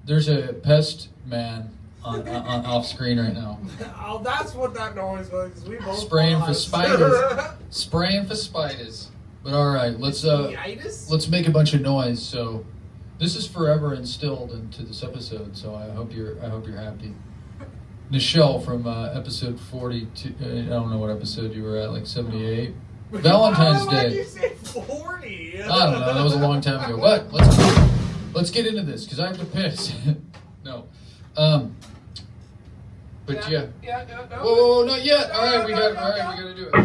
There's a pest man on off screen right now. Oh, that's what that noise was. 'Cause we both Spraying for paused. spiders. Spraying for spiders. But all right, let's make a bunch of noise. So This is forever instilled into this episode, so I hope you're happy. Nichelle from episode 42. I don't know what episode you were at, like 78. Valentine's Day. Why did you say 40? I don't know. That was a long time ago. But let's get into this because I have to piss. No. But yeah. No. Whoa, not yet. All right, we got to do it.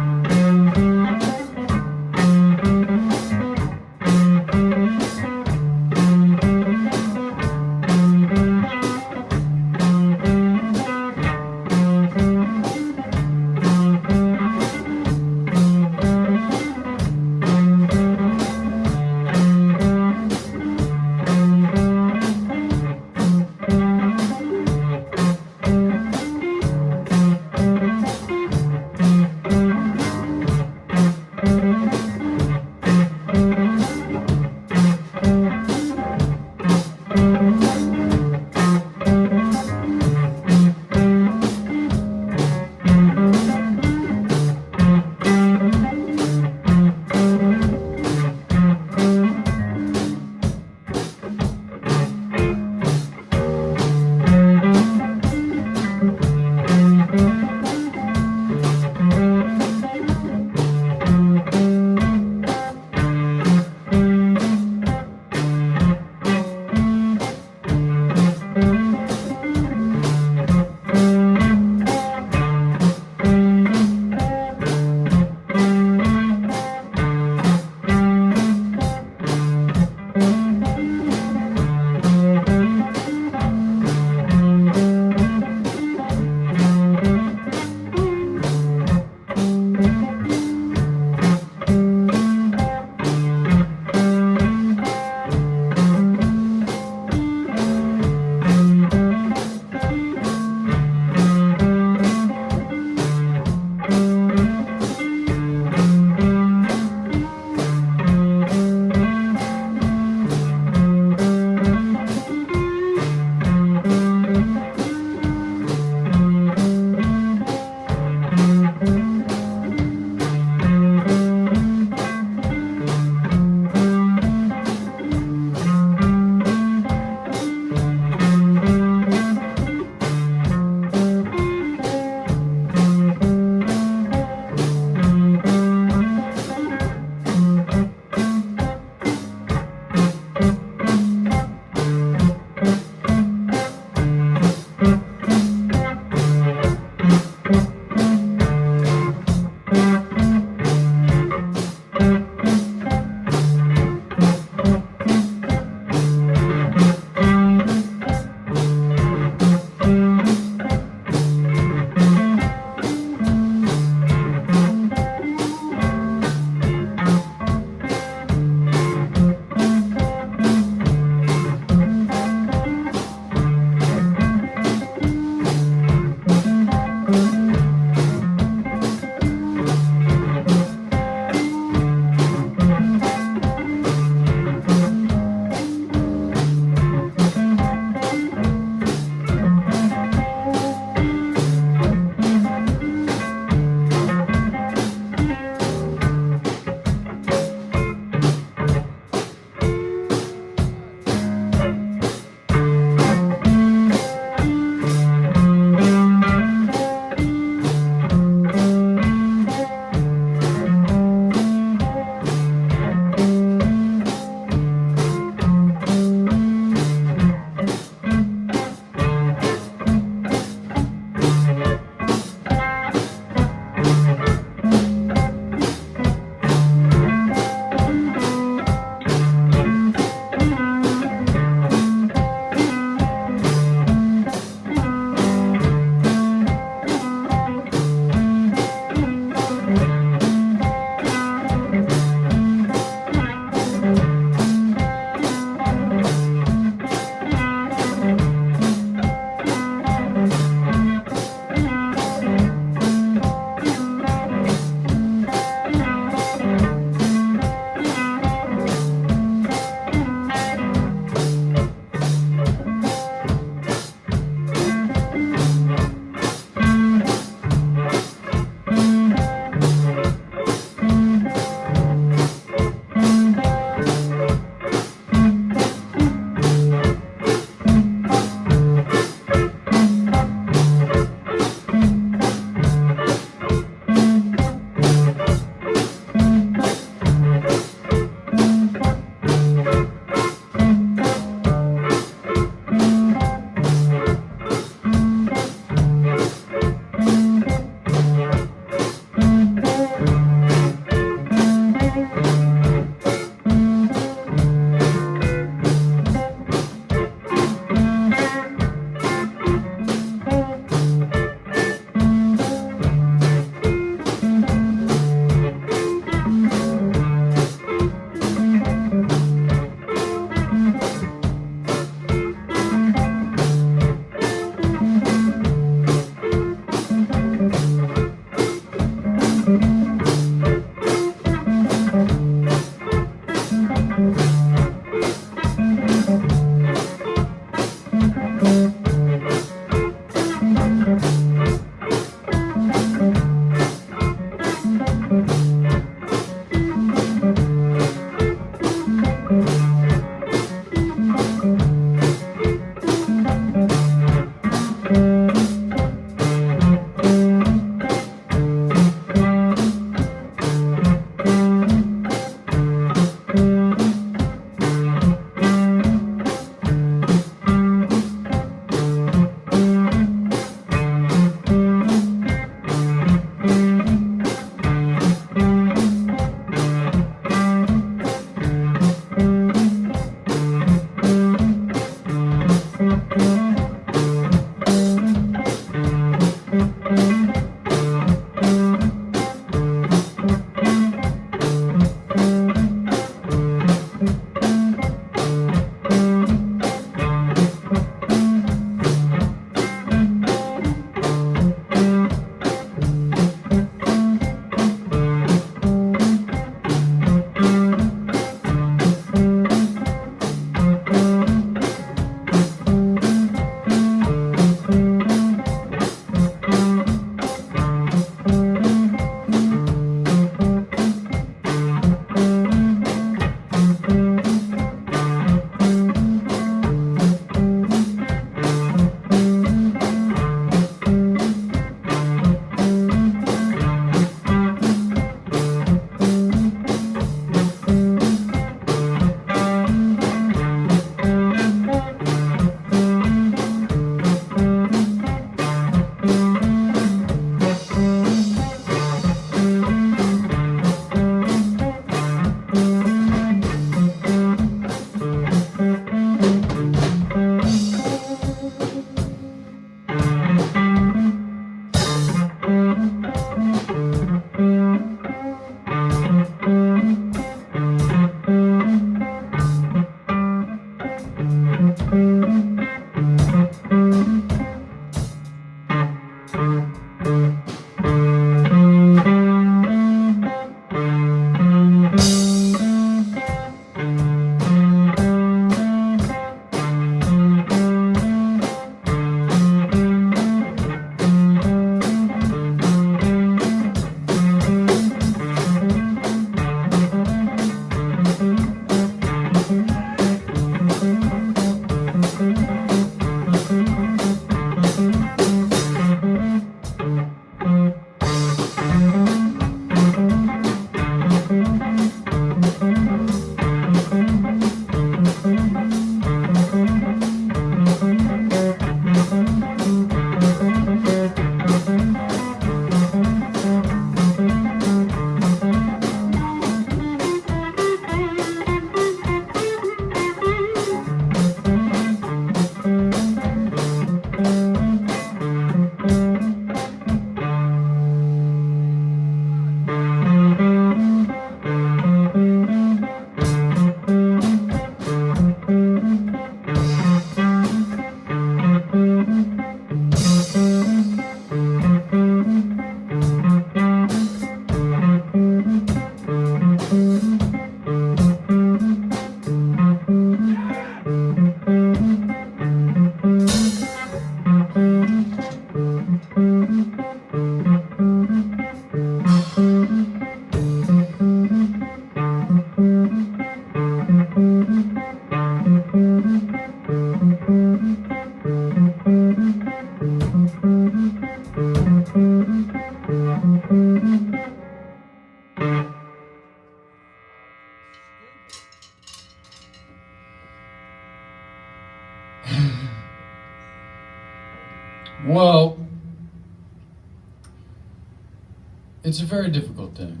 it's a very difficult thing.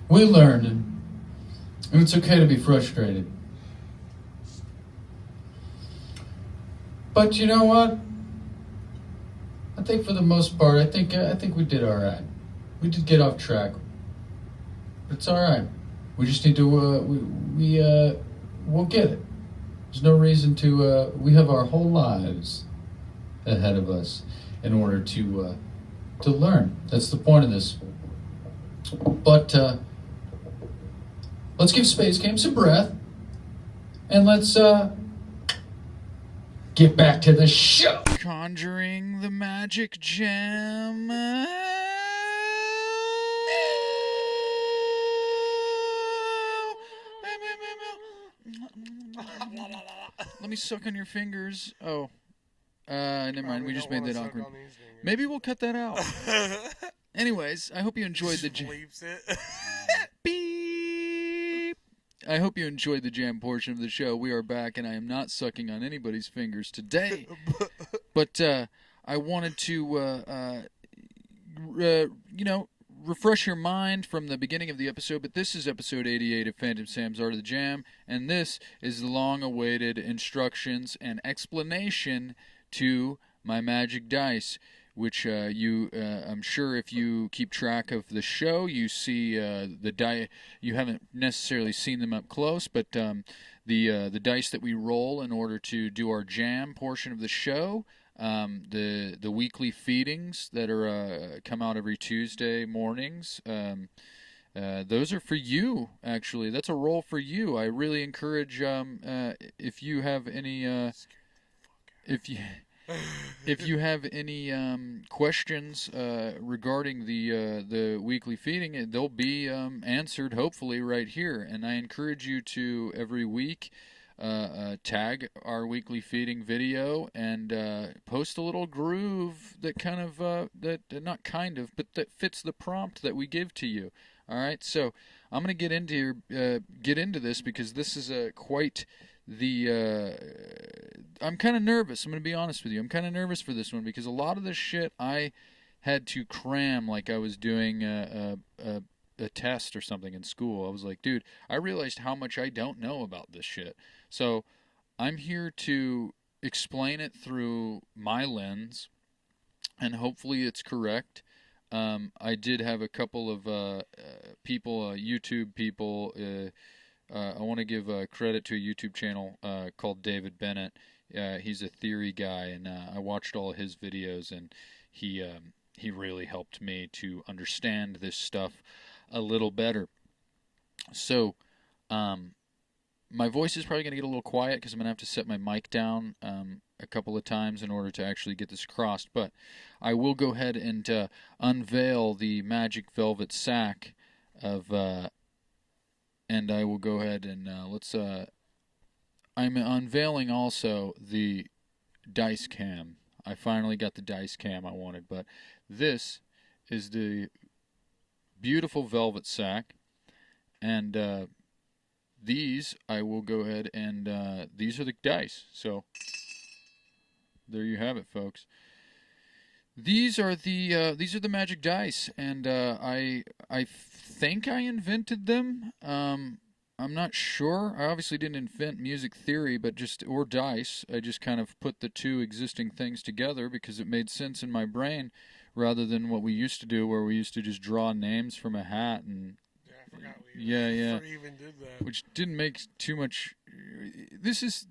We learned, and it's okay to be frustrated. But you know what? I think for the most part, I think we did all right. We did get off track. It's all right. We just need to we'll get it. There's no reason to. We have our whole lives ahead of us in order to learn. That's the point of this. But let's give Space Camp some breath, and let's get back to the show. Conjuring the magic jam. Let me suck on your fingers. Oh. Never mind. We just made that awkward. Maybe we'll cut that out. Anyways, I hope you enjoyed the jam. Beep. I hope you enjoyed the jam portion of the show. We are back, and I am not sucking on anybody's fingers today. But I wanted to, refresh your mind from the beginning of the episode. But this is episode 88 of Phantom Sam's Art of the Jam, and this is the long-awaited instructions and explanation to my magic dice, which I'm sure if you keep track of the show, you see the die. You haven't necessarily seen them up close, but the dice that we roll in order to do our jam portion of the show, the weekly feedings that are come out every Tuesday mornings. Those are for you, actually. That's a roll for you. I really encourage if you have any if you have any questions regarding the weekly feeding, they'll be answered hopefully right here. And I encourage you to every week tag our weekly feeding video and post a little groove that kind of that fits the prompt that we give to you. All right, so I'm gonna get into this because this is quite the. I'm kind of nervous. I'm gonna be honest with you. I'm kind of nervous for this one because a lot of this shit I had to cram like I was doing a test or something in school. I was like, dude, I realized how much I don't know about this shit. So I'm here to explain it through my lens, and hopefully it's correct. I did have a couple of people, YouTube people. I want to give credit to a YouTube channel called David Bennett. He's a theory guy, and I watched all of his videos, and he really helped me to understand this stuff a little better. So, my voice is probably going to get a little quiet because I'm going to have to set my mic down a couple of times in order to actually get this across. But I will go ahead and unveil the magic velvet sack of, and I will go ahead and I'm unveiling also the dice cam. I finally got the dice cam I wanted, but this is the beautiful velvet sack, and these I will go ahead and these are the dice. So there you have it, folks. These are the magic dice, and I think I invented them. I'm not sure. I obviously didn't invent music theory, or dice. I just kind of put the two existing things together because it made sense in my brain, rather than what we used to do, where we used to just draw names from a hat and. I forgot we even did that. Which didn't make too much. This is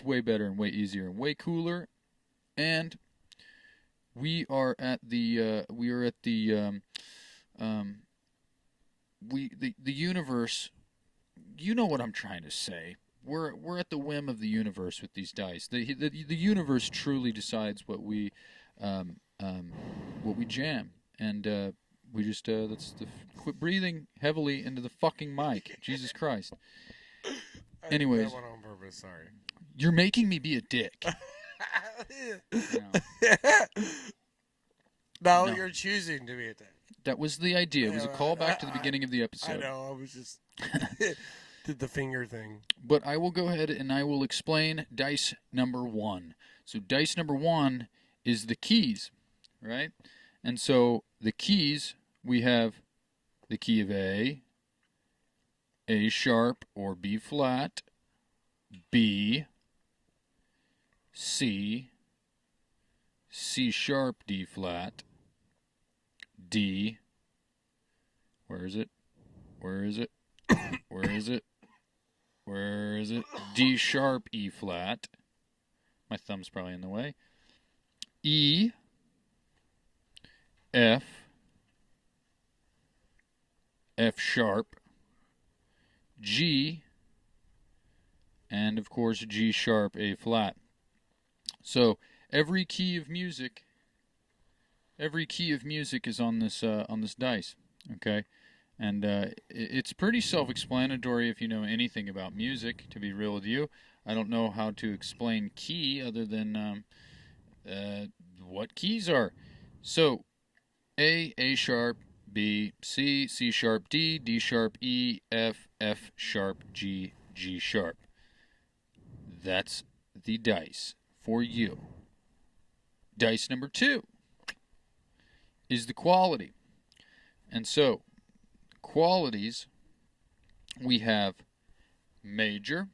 way better and way easier and way cooler, and the universe. You know what I'm trying to say. We're at the whim of the universe with these dice. The universe truly decides what we jam, and we just quit breathing heavily into the fucking mic. Jesus Christ. Anyways, I did that one on purpose. Sorry. You're making me be a dick. No, you're choosing to be a dick. That was the idea. It was a callback to the beginning of the episode. I know. I was just did the finger thing. But I will go ahead and I will explain dice number 1. So dice number 1 is the keys. right? And so the keys, we have the key of A sharp or B flat, B, C, C sharp, D flat, D, where is it? Where is it? Where is it? Where is it? D sharp, E flat. My thumb's probably in the way. E, F, F sharp, G, and of course G sharp, A flat. So every key of music is on this dice, okay? And it's pretty self-explanatory if you know anything about music, to be real with you. I don't know how to explain key other than what keys are. So A sharp, B, C, C sharp, D, D sharp, E, F, F sharp, G, G sharp. That's the dice for you. Dice number 2 is the quality. And so, qualities, we have major,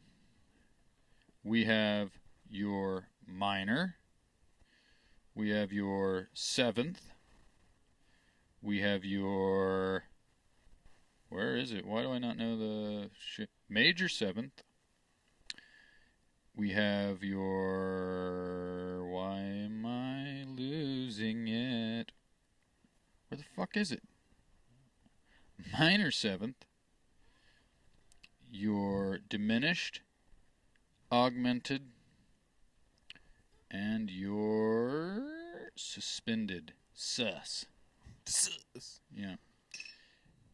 we have your minor, we have your 7th, we have your, where is it? Why do I not know the major 7th? We have your, why am I losing it? Where the fuck is it? Minor 7th, your diminished, augmented, and your suspended. Sus. Yeah.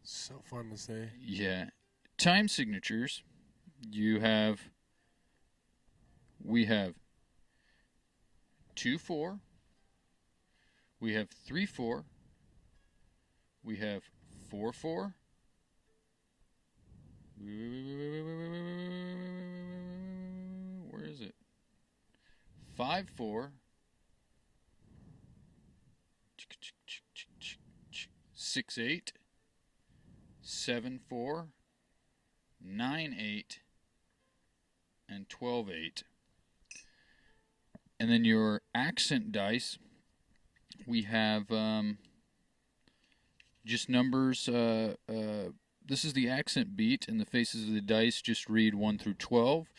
So fun to say. Yeah. Time signatures, we have 2/4, we have 3/4, we have 4/4. Where is it? 5/4. 6/8. 7/4. 9/8. And 12/8. And then your accent dice, we have just numbers. This is the accent beat, and the faces of the dice just read 1 through 12.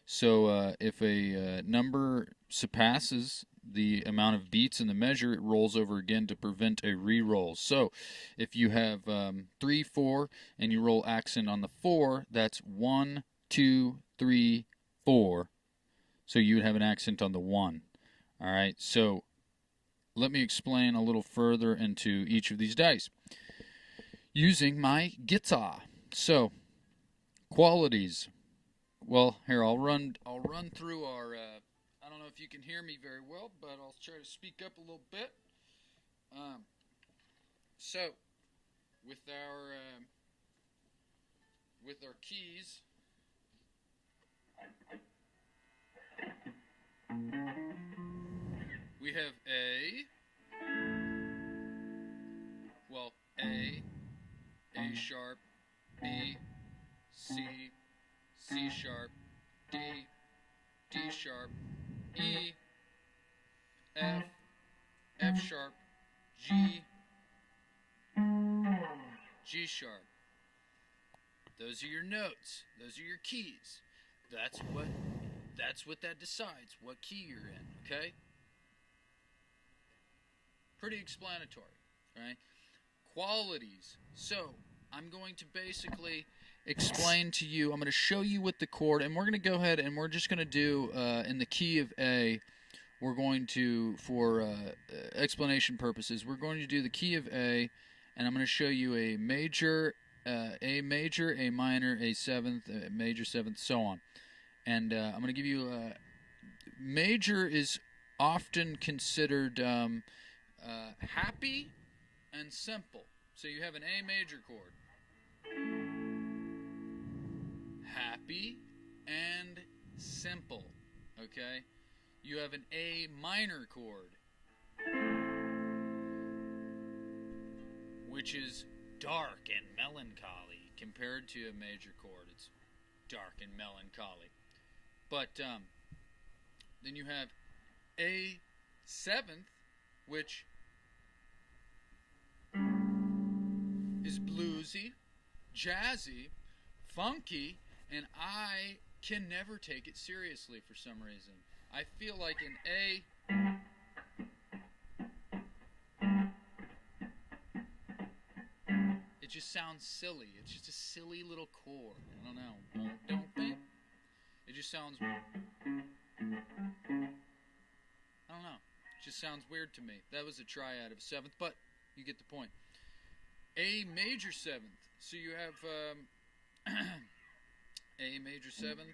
So if a number surpasses the amount of beats in the measure, it rolls over again to prevent a re-roll. So if you have 3, 4, and you roll accent on the 4, that's 1, 2, 3, 4. So you would have an accent on the 1. All right, so let me explain a little further into each of these dice using my guitar. So, qualities. Well, here I'll run through our. I don't know if you can hear me very well, but I'll try to speak up a little bit. So, with our keys. We have A sharp, B, C, C sharp, D, D sharp, E, F, F sharp, G, G sharp. Those are your notes. Those are your keys. That's what that decides, what key you're in, okay? Pretty explanatory, right? Qualities. So, I'm going to basically explain to you, I'm going to show you with the chord, and we're going to go ahead and we're just going to do, in the key of A, we're going to, for explanation purposes, we're going to do the key of A, and I'm going to show you a major, A minor, A 7th, a major 7th, so on. And I'm going to give you, major is often considered happy and simple. So you have an A major chord. Happy and simple, okay? You have an A minor chord. which is dark and melancholy. Compared to a major chord, it's dark and melancholy. But then you have A seventh, which is bluesy, jazzy, funky, and I can never take it seriously for some reason. I feel like an A it just sounds silly. It's just a silly little chord. I don't know. Don't think. It just sounds I don't know. It just sounds weird to me. That was a triad of a seventh, but you get the point. A major seventh. So you have A major seventh.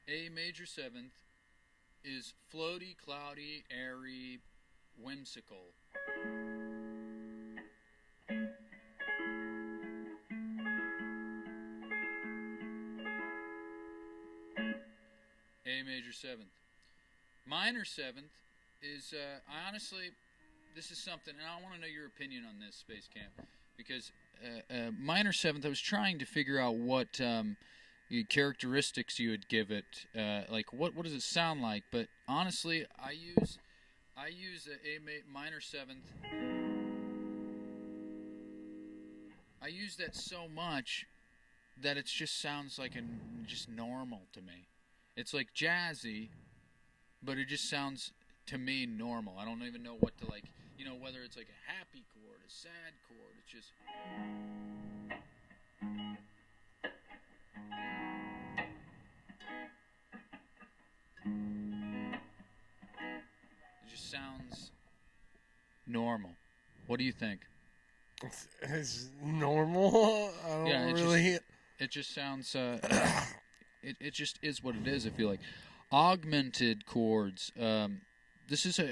A major seventh is floaty, cloudy, airy, whimsical. A major seventh. Minor seventh is, I honestly, this is something, and I want to know your opinion on this, Space Camp, because minor seventh, I was trying to figure out what characteristics you would give it, like what does it sound like? But honestly, I use a minor seventh. I use that so much that it just sounds like just normal to me. It's like jazzy, but it just sounds to me normal. I don't even know what to like. You know, whether it's like a happy chord, a sad chord. It's just. It just sounds normal. What do you think? It's normal. I don't really. It just sounds. It just is what it is. I feel like augmented chords. I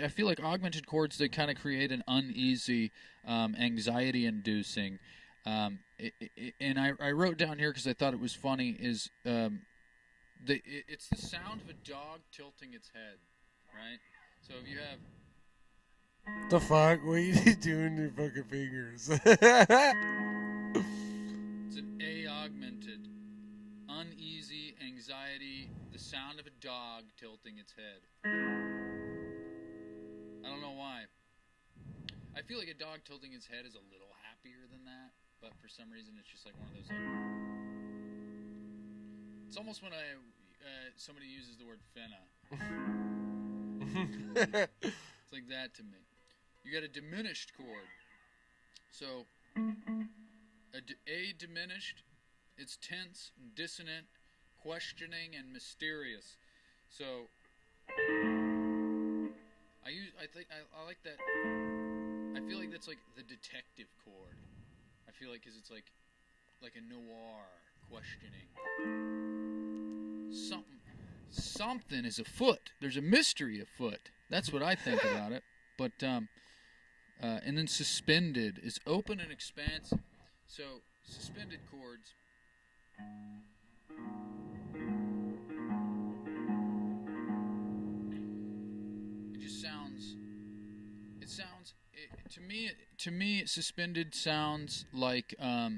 feel like augmented chords, they kind of create an uneasy, anxiety-inducing. And I wrote down here because I thought it was funny. Is it's the sound of a dog tilting its head, right? So if you have the fuck, what are you doing to your fucking fingers? It's an A augmented, uneasy, anxiety, the sound of a dog tilting its head. I don't know why. I feel like a dog tilting its head is a little happier than that, but for some reason it's just like one of those. It's almost when somebody uses the word finna. It's like that to me. You got a diminished chord. So A diminished, it's tense, dissonant, questioning, and mysterious. So I like that. I feel like that's like the detective chord. I feel like because it's like a noir questioning. Something is afoot. There's a mystery afoot. That's what I think about it. But and then suspended is open and expansive. So suspended chords. It just sounds. It sounds to me. Suspended sounds like a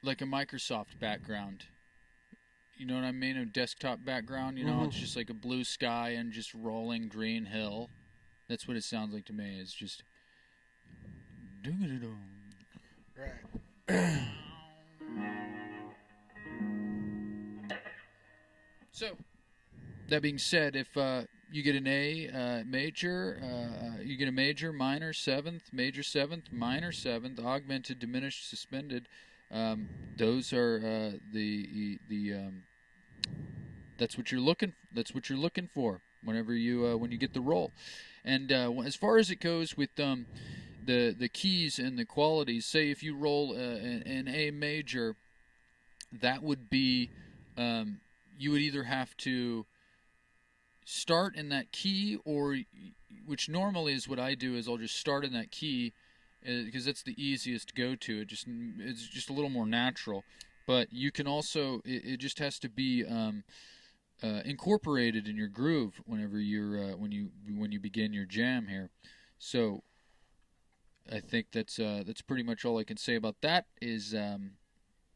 Microsoft background. You know what I mean? A desktop background. You know, It's just like a blue sky and just rolling green hill. That's what it sounds like to me. It's just. Right. So, that being said, if you get an A major, you get a major, minor, seventh, major, seventh, minor, seventh, augmented, diminished, suspended. Those are that's what you're looking. That's what you're looking for whenever when you get the roll. And as far as it goes with the keys and the qualities, say if you roll an A major, that would be you would either have to start in that key, or which normally is what I do is I'll just start in that key because that's the easiest to go to. It's just a little more natural. But you can also it just has to be incorporated in your groove whenever you're when you begin your jam here. So I think that's pretty much all I can say about that. Is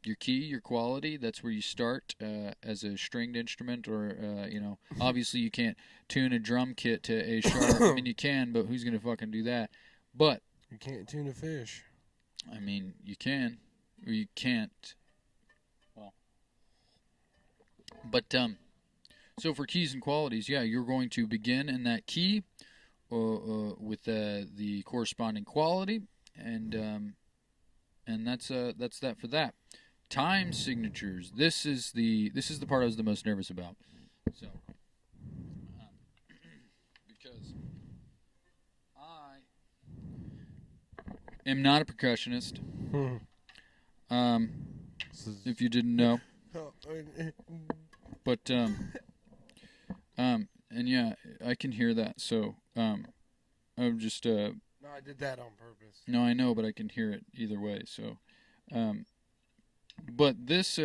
your key, your quality. That's where you start as a stringed instrument, or obviously you can't tune a drum kit to A sharp. I mean, you can, but who's gonna fucking do that? But you can't tune a fish. I mean, you can, or you can't. Well, but so for keys and qualities, yeah, you're going to begin in that key with the corresponding quality, and that's that for that. Time signatures. This is the part I was the most nervous about. So, because I am not a percussionist. If you didn't know. But and yeah, I can hear that. So I'm just No, I did that on purpose. No, I know, but I can hear it either way. So but this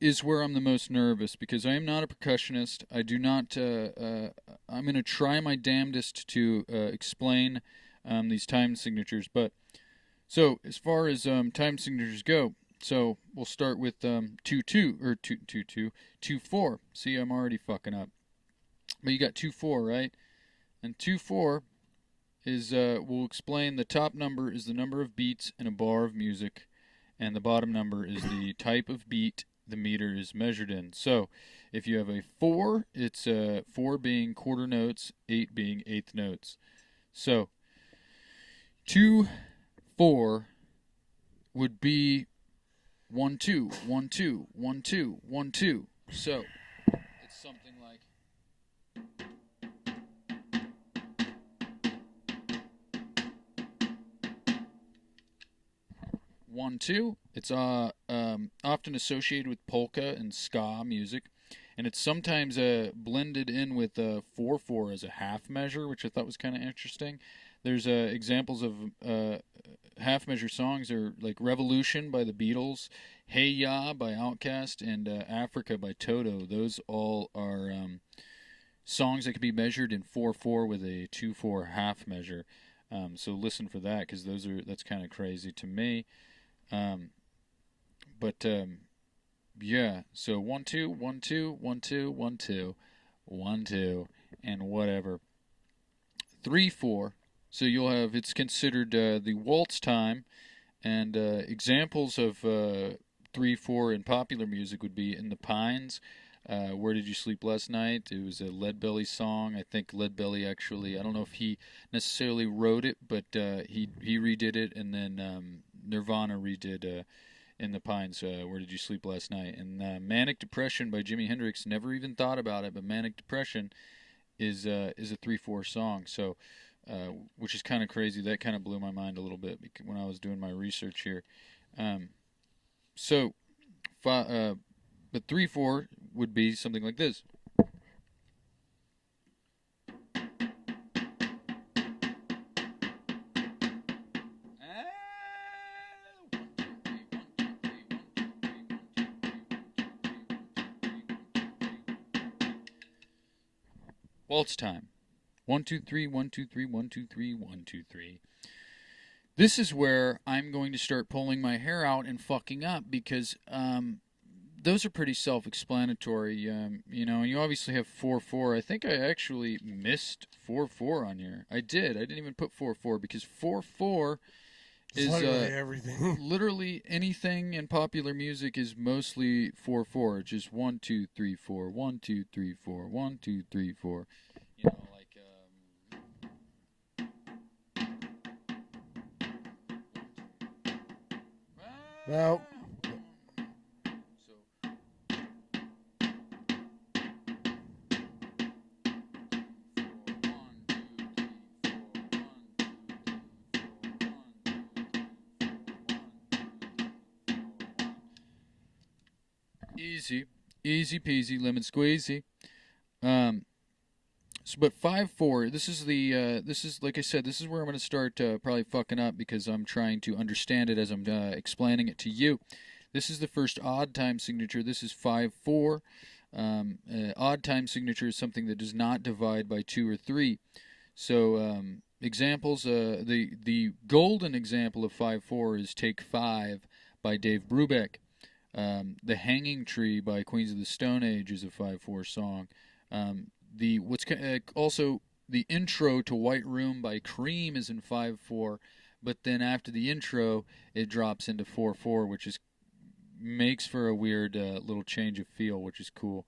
is where I'm the most nervous, because I am not a percussionist. I do not I'm going to try my damnedest to explain these time signatures, but so as far as time signatures go, so we'll start with 2-2 or 2-2-2 2-4. See, I'm already fucking up. But you got 2-4, right? And 2-4 is we'll explain the top number is the number of beats in a bar of music, and the bottom number is the type of beat the meter is measured in. So if you have a 4, it's 4 being quarter notes, 8 being eighth notes. So 2-4 would be 1-2, 1-2, 1-2, 1-2. So it's something like 1-2. It's often associated with polka and ska music, and it's sometimes blended in with 4-4 as a half measure, which I thought was kind of interesting. There's examples of half measure songs are like Revolution by the Beatles, Hey Ya by Outkast, and Africa by Toto. Those all are songs that can be measured in 4-4 with a 2-4 half measure. So listen for that, because that's kind of crazy to me. Yeah, so 1-2, 1-2, 1-2, 1-2, 1-2, and whatever. 3-4, so you'll have, it's considered the waltz time, and examples of 3-4 in popular music would be In the Pines, Where Did You Sleep Last Night? It was a Leadbelly song. I think Leadbelly actually, I don't know if he necessarily wrote it, but he redid it, and then Nirvana redid In the Pines, Where Did You Sleep Last Night? And Manic Depression by Jimi Hendrix, never even thought about it, but Manic Depression is a 3-4 song, so which is kind of crazy. That kind of blew my mind a little bit when I was doing my research here. But 3-4 would be something like this. Waltz time. 1, 2, 3, 1, 2, 3, 1, 2, 3, 1, 2, 3. This is where I'm going to start pulling my hair out and fucking up, because those are pretty self-explanatory. You obviously have 4-4. I think I actually missed 4-4 on here. I did. I didn't even put 4-4, because 4-4 is literally everything. Literally anything in popular music is mostly 4-4. Just 1, 2, 3, 4, 1, 2, 3, 4, 1, 2, 3, 4. Well, Easy peasy, lemon squeezy. But 5-4. This is like I said. This is where I'm going to start probably fucking up, because I'm trying to understand it as I'm explaining it to you. This is the first odd time signature. This is 5/4. Odd time signature is something that does not divide by 2 or 3. So examples, the golden example of 5/4 is Take 5 by Dave Brubeck. The Hanging Tree by Queens of the Stone Age is a 5/4 song. Also the intro to White Room by Cream is in 5/4, but then after the intro it drops into 4/4, which makes for a weird little change of feel, which is cool.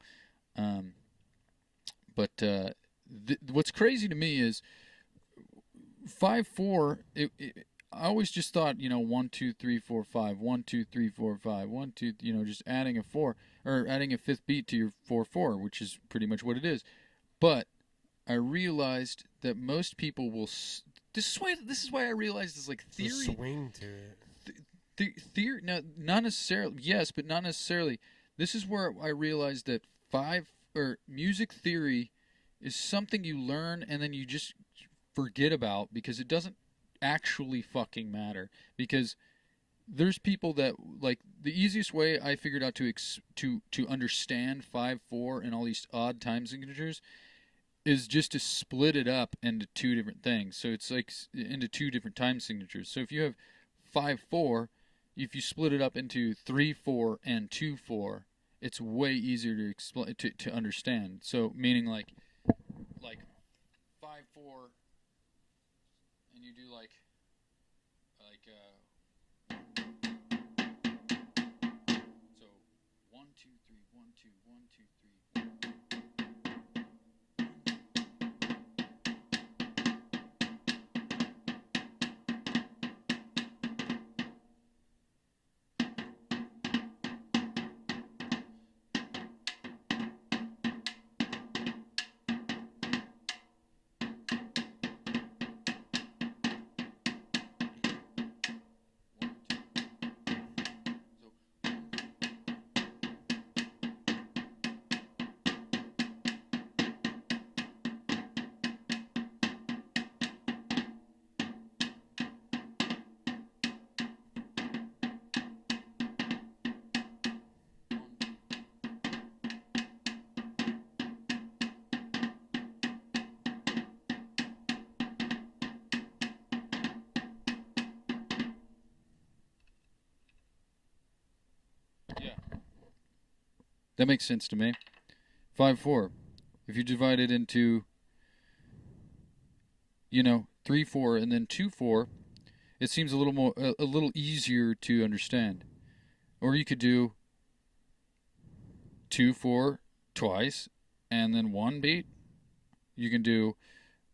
What's crazy to me is 5/4. I always just thought, 1 2 3 4 5, 1 2 3 4 5, 1 2, just adding a 4 or adding a fifth beat to your 4/4, which is pretty much what it is. But I realized that most people will. This is why I realized it's like theory. There's a swing to it. Theory, no, not necessarily. Yes, but not necessarily. This is where I realized that music theory is something you learn and then you just forget about because it doesn't actually fucking matter. Because there's people that, like, the easiest way I figured out to understand 5/4 and all these odd time signatures is just to split it up into two different things. So it's like into two different time signatures. So if you have 5/4, if you split it up into 3/4 and 2/4, it's way easier to explain to understand. So meaning like 5/4, and you do like so 1 2 3 1 2 1 2 3. Yeah. That makes sense to me. 5/4. If you divide it into 3/4 and then 2/4, it seems a little easier to understand. Or you could do 2/4 twice and then one beat. You can do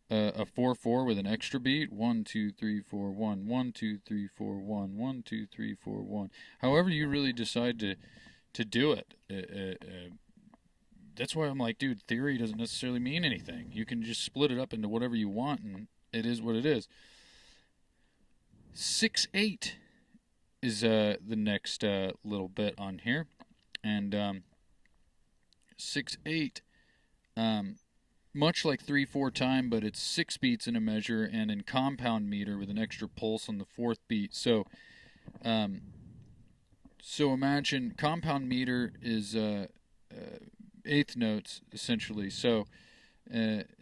a 4/4 with an extra beat. 1 2 3 4 1 1 2 3 4 1 1 2 3 4 1. However you really decide to do it. That's why I'm like, dude, theory doesn't necessarily mean anything. You can just split it up into whatever you want, and it is what it is. 6/8 is the next little bit on here, and 6/8, much like 3/4 time, but it's 6 beats in a measure and in compound meter with an extra pulse on the 4th beat. So imagine compound meter is 1/8 notes essentially. So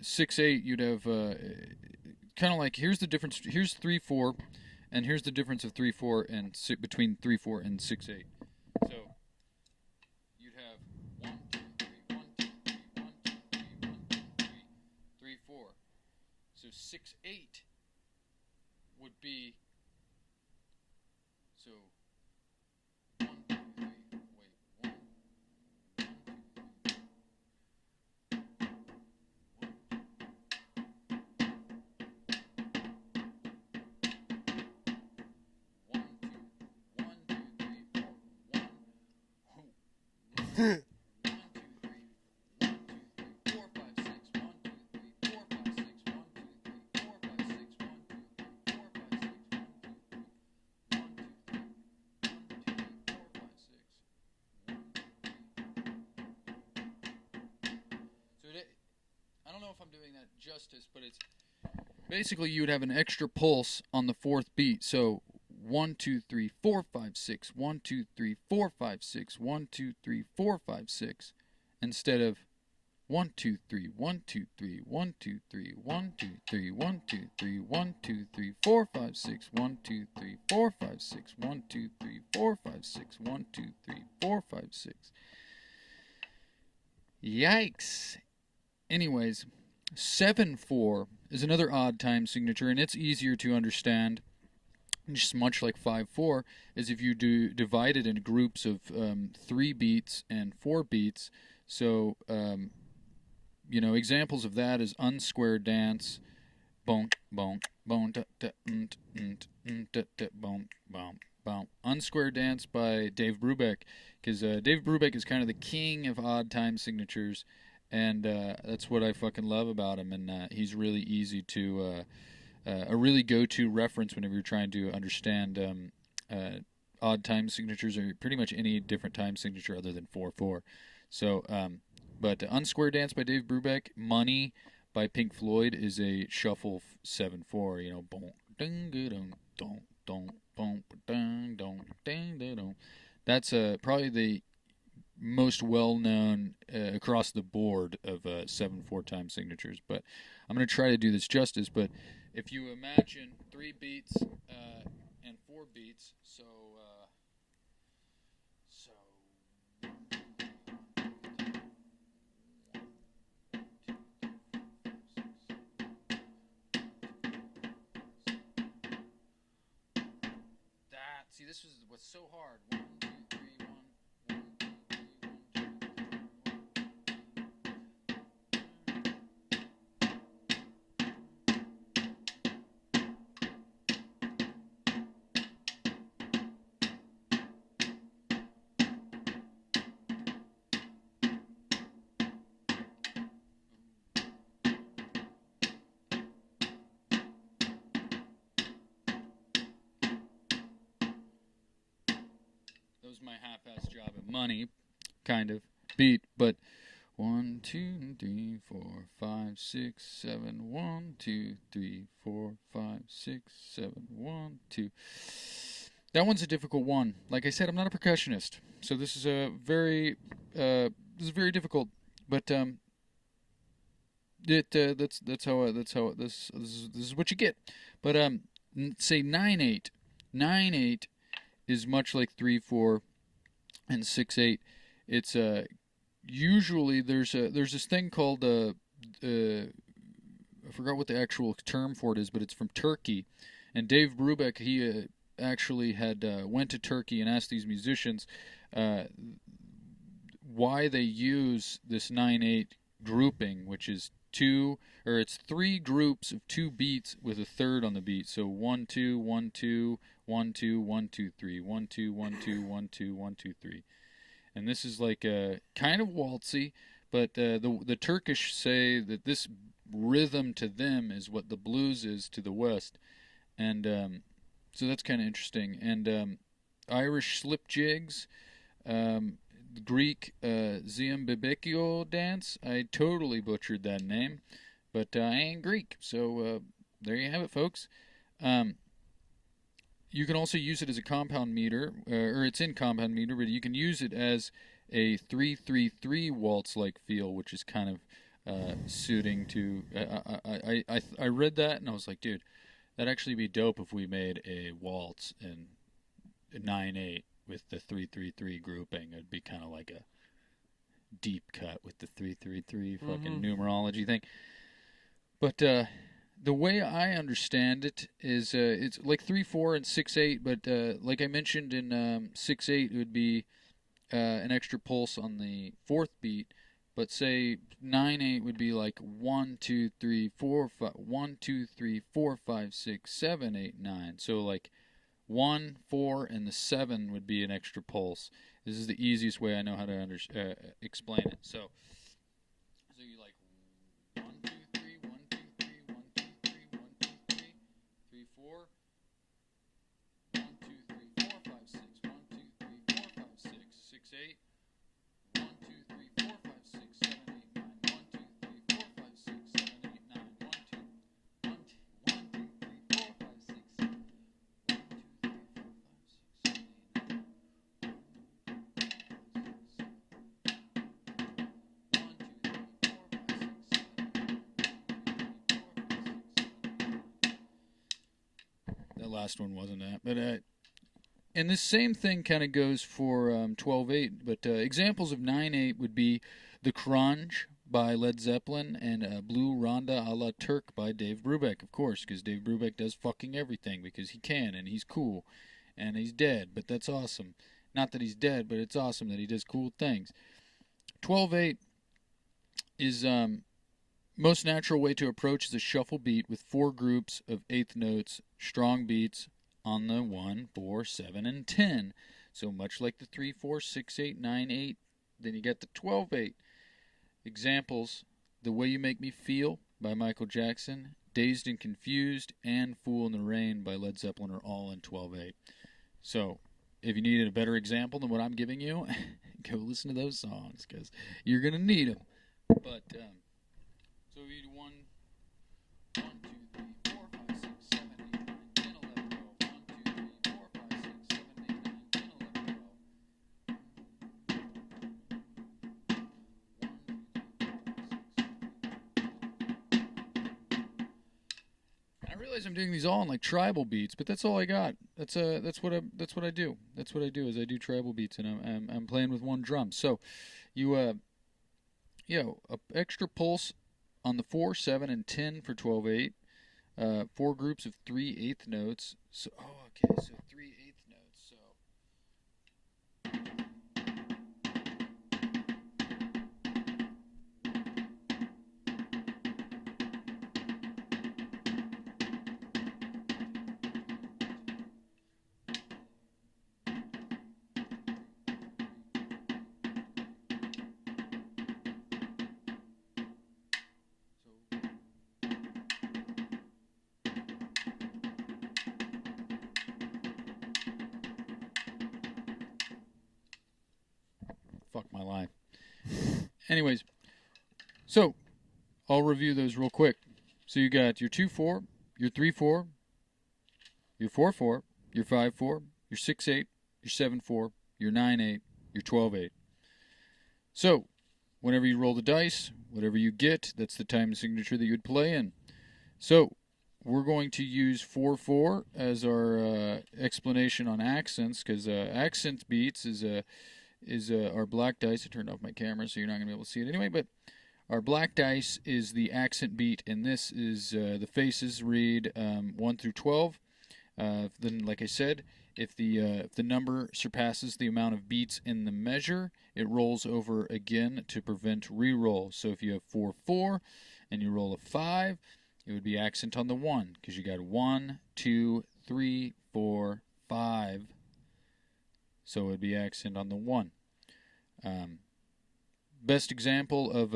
6/8, you'd have kind of like, here's the difference. Here's 3/4, and here's the difference of 3/4 and between 3/4 and 6/8. So you'd have 1 2 3 1 2 3 1 2 3 1 2 3 3/4. So 6/8 would be so 1 2 3 wait 1 I don't know if I'm doing that justice, but it's basically you would have an extra pulse on the 4th beat. So 1, 2, 3, 4, 5, 6, 1, 2, 3, 4, 5, 6, 1, 2, 3, 4, 5, 6, instead of 1, 2, 3, 1, 2, 3, 1, 2, 3, 1, 2, 3, 1, 2, 3, 1, 2, 3, 4, 5, 6, 1, 2, 3, 4, 5, 6, 1, 2, 3, 4, 5, 6, 1, 2, 3, 4, 5, 6. Yikes. Anyways, 7/4 is another odd time signature, and it's easier to understand, just much like 5/4, is if you divide it into groups of 3 beats and 4 beats. So, examples of that is unsquare dance, bonk, bonk, bonk, da, da, da, da, bonk, bonk, bonk. Unsquare dance by Dave Brubeck, because Dave Brubeck is kind of the king of odd time signatures, and that's what I fucking love about him, and he's really easy to, a really go-to reference whenever you're trying to understand odd time signatures, or pretty much any different time signature other than 4/4. So, but Unsquare Dance by Dave Brubeck, Money by Pink Floyd is a shuffle 7/4. Boom, ding, dong, dong, dong, boom, ding, dong, ding, dong. That's probably the most well-known across the board of 7/4 time signatures. But I'm going to try to do this justice. But if you imagine 3 beats and 4 beats, so. See, this was what's so hard. 1, 2, 3, 1, 1, 2, 3, That was my half-ass job at Money, kind of beat, but 1, 2, 3, 4, 5, 6, 7, 1, 2, 3, 4, 5, 6, 7, 1, 2. That one's a difficult one. Like I said, I'm not a percussionist, so this is a very difficult. But that's how this is what you get. But say 9/8. 9/8 is much like 3/4 and 6/8. It's usually there's this thing called I forgot what the actual term for it is, but it's from Turkey. And Dave Brubeck, he actually had went to Turkey and asked these musicians why they use this 9/8 grouping, which is it's 3 groups of 2 beats with a third on the beat. So 1 2 1 2 1 2 1 2 3 1 2 1 2 1 2 1 2 3. And this is like kind of waltzy, but the Turkish say that this rhythm to them is what the blues is to the West, and so that's kind of interesting. And Irish slip jigs, Greek Zimbabweo dance. I totally butchered that name, but I ain't Greek, so there you have it, folks. You can also use it as a compound meter, or it's in compound meter, but you can use it as a 3/3/3 waltz-like feel, which is kind of suiting to. I read that and I was like, dude, that'd actually be dope if we made a waltz in 9/8 with the 3/3/3 grouping. It'd be kind of like a deep cut with the 3/3/3 fucking numerology thing. But the way I understand it is it's like 3/4 and 6/8, but like I mentioned in 6/8, it would be an extra pulse on the 4th beat. But say 9/8 would be like 1 2 3 4 5 1 2 3 4 5 6 7 8 9. So like 1 4 and the 7 would be an extra pulse. This is the easiest way I know how to explain it. So you like 1 2 3 1 2 3 1 2 3 1 2 3 3 4 1 2 3 4 5 6 1 2 3 4 5 6 6 8 1 2 3 4 5 6 7 8 9 1 2 3 4 5 6 7 8 9 1 2 1 2 1 2 3 4 5 6 1 2 3 4 last one wasn't that. But and this same thing kind of goes for 12/8. But examples of 9/8 would be The Crunch by Led Zeppelin and Blue Ronda a la Turk by Dave Brubeck, of course, because Dave Brubeck does fucking everything because he can and he's cool. And he's dead, but that's awesome. Not that he's dead, but it's awesome that he does cool things. 12/8 is most natural way to approach is a shuffle beat with 4 groups of eighth notes, strong beats on the 1, 4, 7, and 10. So much like the 3, 4, 6, 8, 9, 8, then you get the 12/8. Examples: The Way You Make Me Feel by Michael Jackson, Dazed and Confused, and Fool in the Rain by Led Zeppelin are all in 12/8. So if you needed a better example than what I'm giving you, go listen to those songs because you're going to need them. But, so you do 1, 2, 3, 4, 5, 6, 7, 8, 9, 10, 11, 12. 1, 2, 3, 4, 5, 6, 7, 8, 9, 10, 11, 12. I realize I'm doing these all in like tribal beats, but that's all I got. That's what I do. That's what I do is I do tribal beats, and I'm playing with one drum. So you a extra pulse on the 4, 7, and 10 for 12/8. 4 groups of 3 eighth notes. So so 3 eighth notes. So fuck my life. Anyways, so I'll review those real quick. So you got your 2/4, your 3/4, your 4/4, your 5/4, your 6/8, your 7/4, your 9/8, your 12/8. So whenever you roll the dice, whatever you get, that's the time signature that you would play in. So we're going to use 4/4 as our explanation on accents, because accent beats is our black dice. I turned off my camera, so you're not going to be able to see it anyway. But our black dice is the accent beat, and this is the faces read 1 through 12. Then, like I said, if the number surpasses the amount of beats in the measure, it rolls over again to prevent re-roll. So if you have 4/4 and you roll a 5, it would be accent on the 1, because you got 1, 2, 3, 4, 5. So it would be accent on the 1. Best example of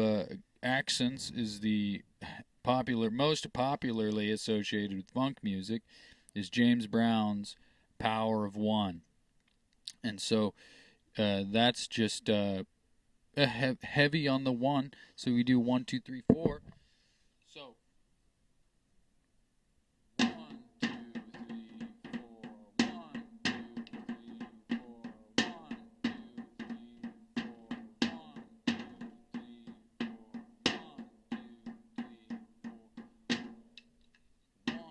accents is the most popularly associated with funk music is James Brown's Power of One. And so that's just heavy on the 1. So we do 1, 2, 3, 4. So 1, 2, 3, 4, 1, 2, 3, 4, 1, 2, 3, 4, 1, 2, 3, 4, 1, 2, 3, 4, 1, 2, 3.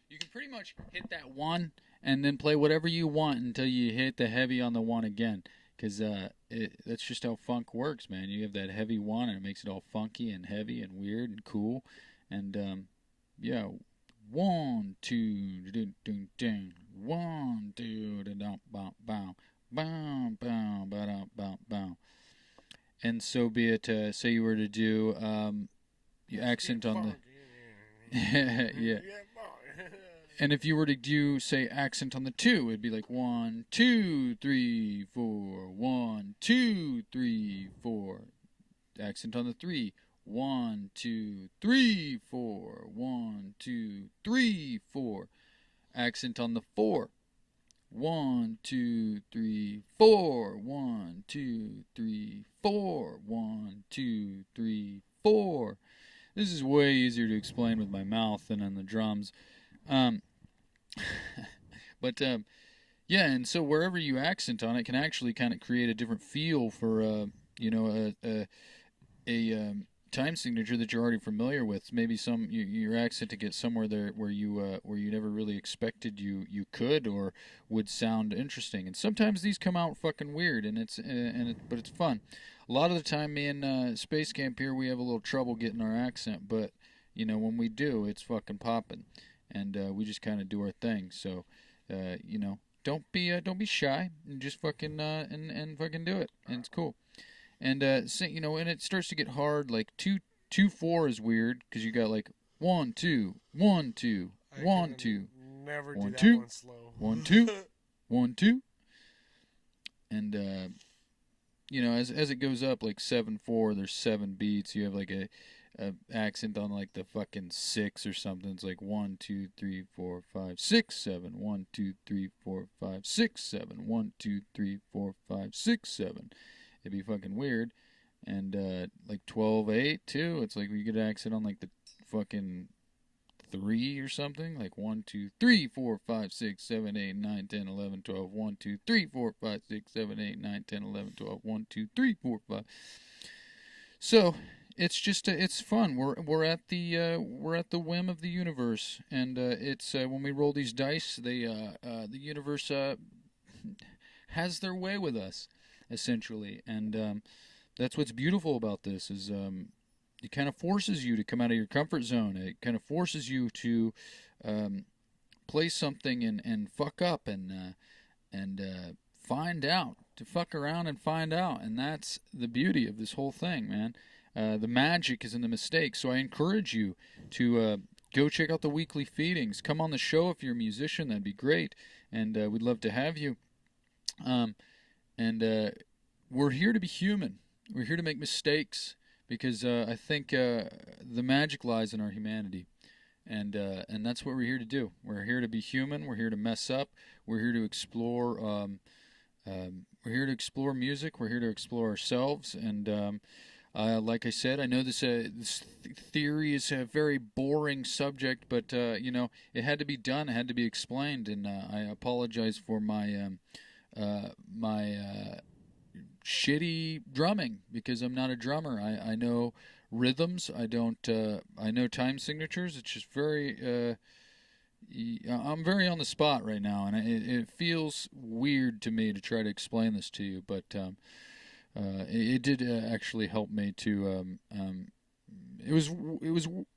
You can pretty much hit that 1 and then play whatever you want until you hit the heavy on the 1 again, because that's just how funk works, man. You have that heavy 1 and it makes it all funky and heavy and weird and cool. And 1, 2, dun, dun, dun, 1, 2, da, da, bow, bow, bow, bow, ba, da, bow, bow. And so be it. Say you were to do you accent on the yeah. And if you were to do, say, accent on the 2, it'd be like 1, 2, 3, 4, 1, 2, 3, 4. Accent on the 3, 1, 2, 3, 4, 1, 2, 3, 4. Accent on the 4, 1, 2, 3, 4, 1, 2, 3, 4, 1, 2, 3, 4. This is way easier to explain with my mouth than on the drums. And so wherever you accent on it can actually kind of create a different feel for, a time signature that you're already familiar with. Maybe your accent to get somewhere there where you never really expected you could or would sound interesting. And sometimes these come out fucking weird, but it's fun. A lot of the time, me and Space Camp here, we have a little trouble getting our accent, but when we do, it's fucking popping, and we just kind of do our thing. So, don't be shy, and just fucking and fucking do it, and it's cool. And and it starts to get hard. Like 2-4 is weird because you got like 1 2 1 2 1 2 never 1 do 2 that one slow. 1 2 1 2, and as it goes up like 7-4, there's 7 beats. You have like a accent on like the fucking 6 or something. It's like 1 2 3 4 5 6 7 1 2 3 4 5 6 7 1 2 3 4 5 6 7. It'd be fucking weird. And like 12-8 too. It's like you get an accent on like the fucking 3 or something. Like 1 2 3 4 5 6 7 8 9 10 11 12 1 2 3 4 5 6 7 8 9 10 11 12 1 2 3 4 5. So it's just it's fun. We're at the whim of the universe, and it's when we roll these dice, the universe has their way with us, essentially, and that's what's beautiful about this is it kind of forces you to come out of your comfort zone. It kind of forces you to play something and fuck up and find out, to fuck around and find out, and that's the beauty of this whole thing, man. The magic is in the mistakes. So I encourage you to go check out the weekly feedings. Come on the show if you're a musician. That'd be great. And we'd love to have you. We're here to be human. We're here to make mistakes because I think the magic lies in our humanity. And that's what we're here to do. We're here to be human. We're here to mess up. We're here to explore. We're here to explore music. We're here to explore ourselves. And like I said, I know this theory is a very boring subject, but it had to be done. It had to be explained, and I apologize for my shitty drumming because I'm not a drummer. I know rhythms. I don't. I know time signatures. It's just very. I'm very on the spot right now, and it feels weird to me to try to explain this to you, but. It did actually help me to. It was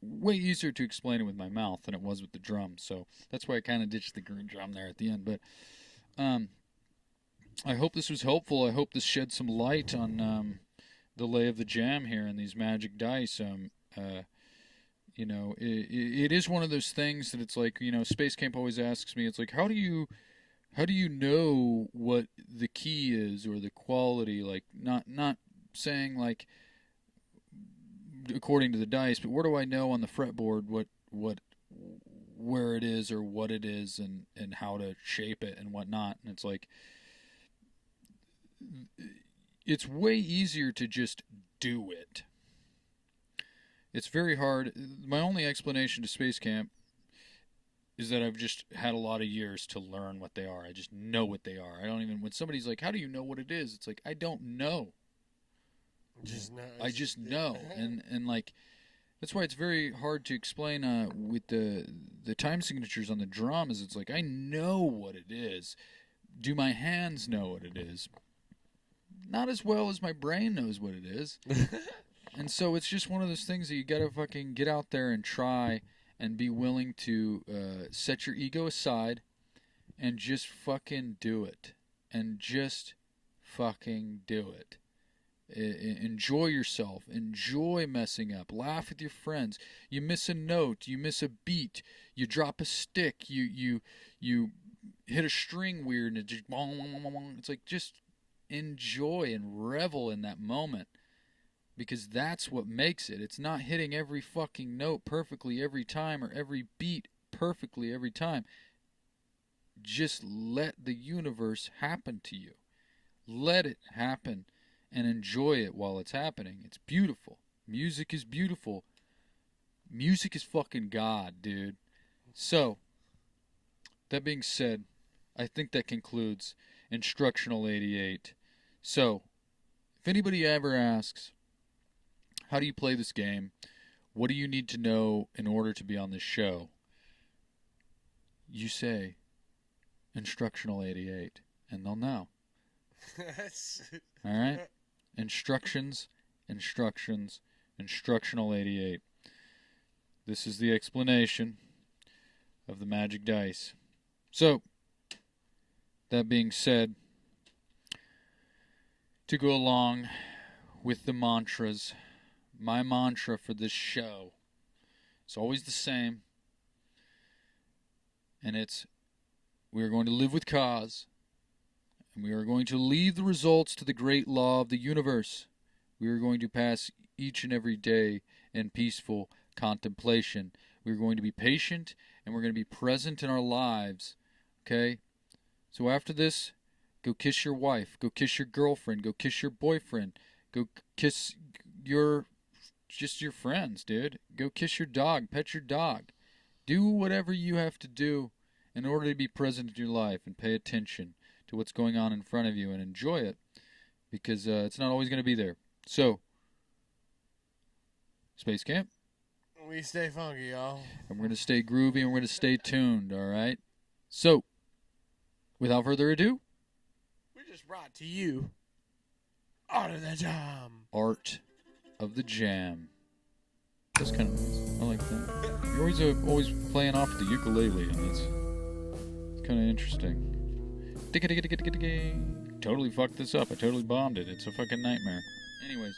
way easier to explain it with my mouth than it was with the drum, so that's why I kind of ditched the drum there at the end. But I hope this was helpful. I hope this shed some light on the lay of the jam here and these magic dice. It is one of those things that it's like Space Camp always asks me. It's like how do you know what the key is or the quality? Like not saying like according to the dice, but where do I know on the fretboard where it is or what it is and how to shape it and whatnot? And it's like it's way easier to just do it. It's very hard. My only explanation to Space Camp is that I've just had a lot of years to learn what they are. I just know what they are. I don't even, when somebody's like, how do you know what it is? It's like, I don't know. I just know. And like, that's why it's very hard to explain with the time signatures on the drum is it's like, I know what it is. Do my hands know what it is? Not as well as my brain knows what it is. And so it's just one of those things that you gotta fucking get out there and try and be willing to set your ego aside and just fucking do it. And just fucking do it. Enjoy yourself. Enjoy messing up. Laugh with your friends. You miss a note. You miss a beat. You drop a stick. You hit a string weird and it just... It's like just enjoy and revel in that moment. Because that's what makes it. It's not hitting every fucking note perfectly every time or every beat perfectly every time. Just let the universe happen to you. Let it happen and enjoy it while it's happening. It's beautiful. Music is beautiful. Music is fucking God, dude. So, that being said, I think that concludes Instructional 88. So, if anybody ever asks, How do you play this game? What do you need to know in order to be on this show? You say Instructional 88, and they'll know. All right? Instructions, Instructional 88. This is the explanation of the magic dice. So, that being said, to go along with the mantras, my mantra for this show is always the same, and it's, we are going to live with cause, and we are going to leave the results to the great law of the universe. We are going to pass each and every day in peaceful contemplation. We are going to be patient, and we're going to be present in our lives, okay? So after this, go kiss your wife, go kiss your girlfriend, go kiss your boyfriend, go kiss your friends, dude. Go kiss your dog, pet your dog. Do whatever you have to do in order to be present in your life and pay attention to what's going on in front of you and enjoy it, because it's not always going to be there. So, Space Camp. We stay funky, y'all. And we're going to stay groovy and we're going to stay tuned, all right? So, without further ado, we just brought to you Art of the Jam. Art of the Jam. That's kind of nice. I like that. You're always playing off the ukulele, and it's kind of interesting. Totally fucked this up. I totally bombed it. It's a fucking nightmare. Anyways.